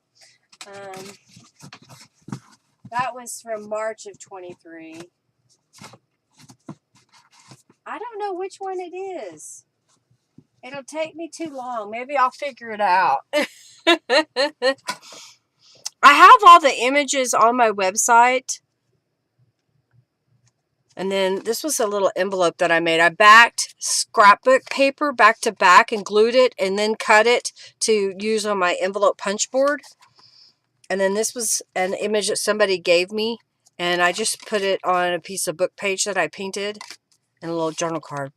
That was from March of 23. I don't know which one it is. It'll take me too long. Maybe I'll figure it out. I have all the images on my website. And then this was a little envelope that I made. I backed scrapbook paper back to back and glued it and then cut it to use on my envelope punch board. And then this was an image that somebody gave me. And I just put it on a piece of book page that I painted and a little journal card.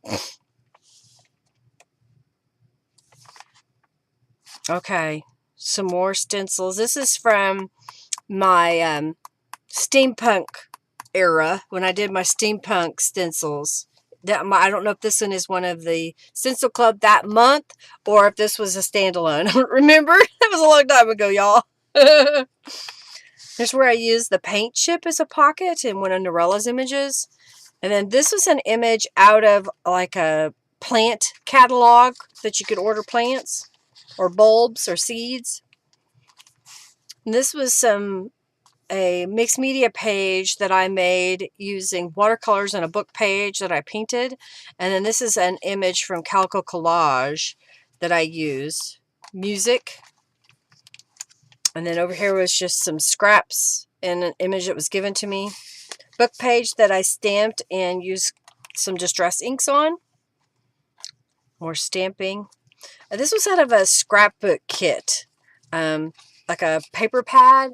Okay, some more stencils. This is from my steampunk era when I did my steampunk stencils. I don't know if this one is one of the stencil club that month or if this was a standalone. I don't remember. That was a long time ago, y'all. Here's where I used the paint chip as a pocket in one of Norella's images. And then this was an image out of like a plant catalog that you could order plants or bulbs or seeds. And this was a mixed media page that I made using watercolors and a book page that I painted. And then this is an image from Calico Collage that I used. Music. And then over here was just some scraps and an image that was given to me. Book page that I stamped and used some distress inks on. More stamping. This was out of a scrapbook kit. Like a paper pad.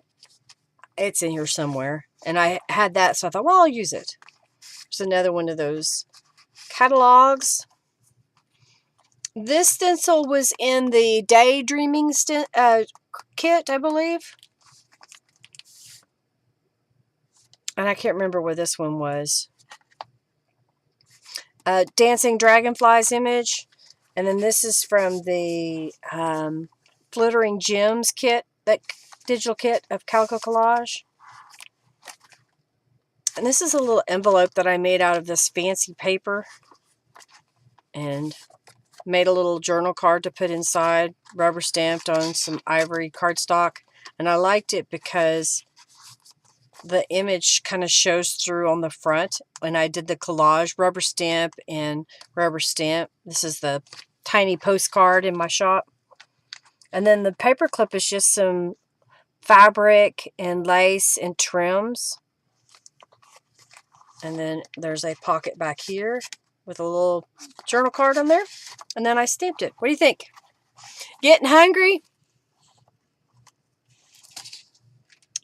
It's in here somewhere. And I had that, so I thought, well, I'll use it. There's another one of those catalogs. This stencil was in the daydreaming kit, I believe. And I can't remember where this one was. Dancing Dragonflies image. And then this is from the Flittering Gems kit, that digital kit of Calico Collage. And this is a little envelope that I made out of this fancy paper. And made a little journal card to put inside, rubber stamped on some ivory cardstock. And I liked it because the image kind of shows through on the front. When I did the collage, rubber stamp and rubber stamp. This is the tiny postcard in my shop. And then the paper clip is just some fabric and lace and trims. And then there's a pocket back here with a little journal card on there. And then I stamped it. What do you think? Getting hungry?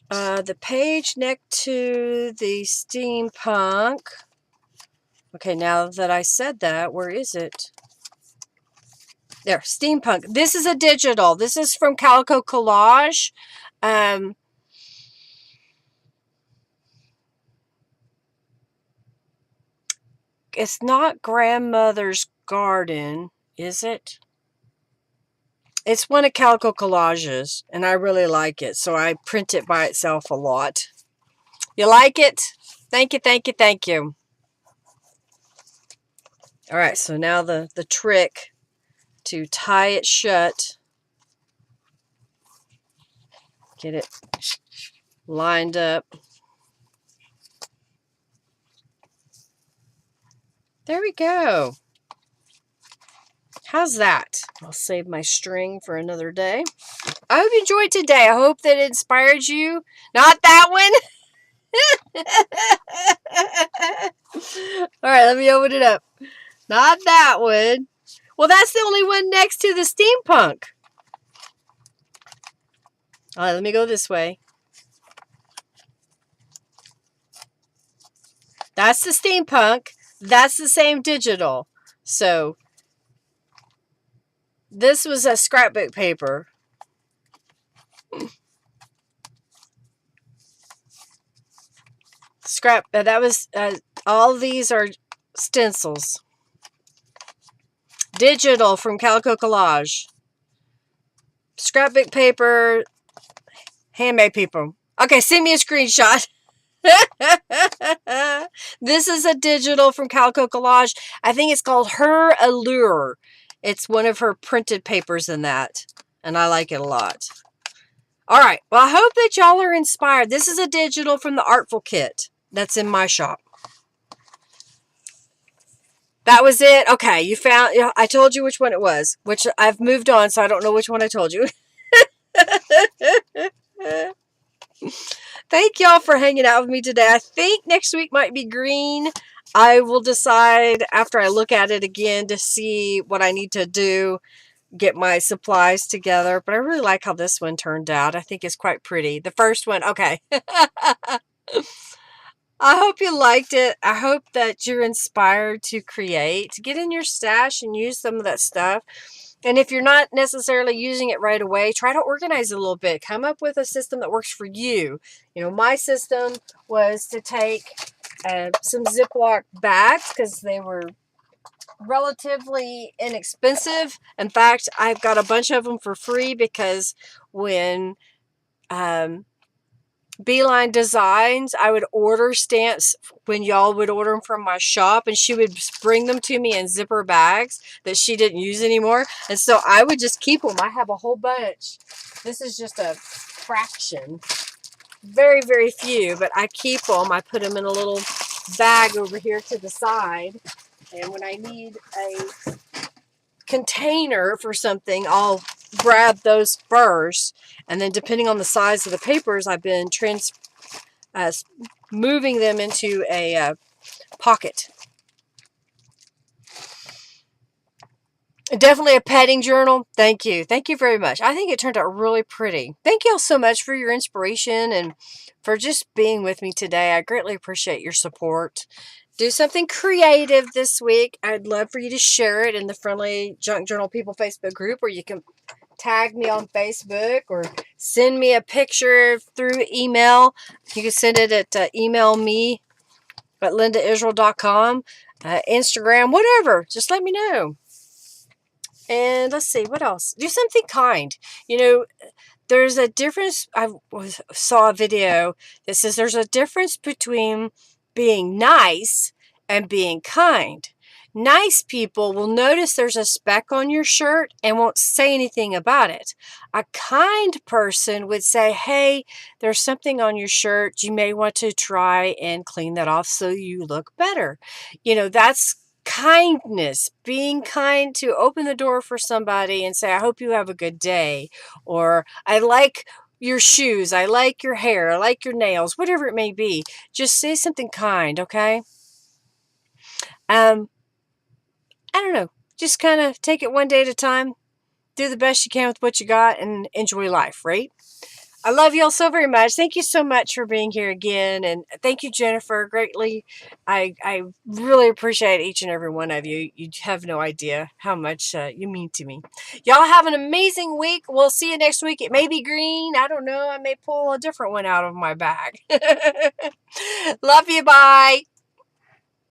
The page next to the steampunk. Okay, now that I said that, where is it? There, steampunk. This is a digital. This is from Calico Collage. It's not Grandmother's Garden, is it? It's one of Calico Collage's, and I really like it, so I print it by itself a lot. You like it? Thank you, thank you, thank you. All right, so now the trick to tie it shut. Get it lined up. There we go. How's that? I'll save my string for another day. I hope you enjoyed today. I hope that it inspired you. Not that one. All right, let me open it up. Not that one. Well, that's the only one next to the steampunk. All right, let me go this way. That's the steampunk. That's the same digital. So this was a scrapbook paper. That was, all of these are stencils. Digital from Calico Collage. Scrapbook paper. Handmade paper. Okay, send me a screenshot. This is a digital from Calico Collage. I think it's called Her Allure. It's one of her printed papers in that. And I like it a lot. All right. Well, I hope that y'all are inspired. This is a digital from the Artful Kit that's in my shop. That was it? Okay. You found... I told you which one it was. Which I've moved on, so I don't know which one I told you. Thank y'all for hanging out with me today. I think next week might be green. I will decide after I look at it again to see what I need to do, get my supplies together. But I really like how this one turned out. I think it's quite pretty. The first one, okay. I hope you liked it. I hope that you're inspired to create. Get in your stash and use some of that stuff. And if you're not necessarily using it right away, try to organize it a little bit. Come up with a system that works for you. You know, my system was to take some Ziploc bags because they were relatively inexpensive. In fact, I've got a bunch of them for free because when Beeline Designs. I would order stamps when y'all would order them from my shop, and she would bring them to me in zipper bags that she didn't use anymore. And so I would just keep them. I have a whole bunch. This is just a fraction. Very, very few, but I keep them. I put them in a little bag over here to the side. And when I need a container for something, I'll grab those first. And then depending on the size of the papers, I've been moving them into a pocket. Definitely a petting journal. Thank you. Thank you very much. I think it turned out really pretty. Thank you all so much for your inspiration and for just being with me today. I greatly appreciate your support. Do something creative this week. I'd love for you to share it in the Friendly Junk Journal People Facebook group, or you can tag me on Facebook or send me a picture through email. You can send it at email me at lindaisrael.com, Instagram, whatever. Just let me know. And let's see, what else? Do something kind. You know, there's a difference. Saw a video that says there's a difference between being nice and being kind. Nice people will notice there's a speck on your shirt and won't say anything about it. A kind person would say, hey, there's something on your shirt. You may want to try and clean that off so you look better. You know, that's kindness. Being kind to open the door for somebody and say, I hope you have a good day. Or I like your shoes. I like your hair. I like your nails. Whatever it may be. Just say something kind, okay? I don't know. Just kind of take it one day at a time. Do the best you can with what you got and enjoy life, right? I love you all so very much. Thank you so much for being here again. And thank you, Jennifer, greatly. I really appreciate each and every one of you. You have no idea how much you mean to me. Y'all have an amazing week. We'll see you next week. It may be green. I don't know. I may pull a different one out of my bag. Love you. Bye.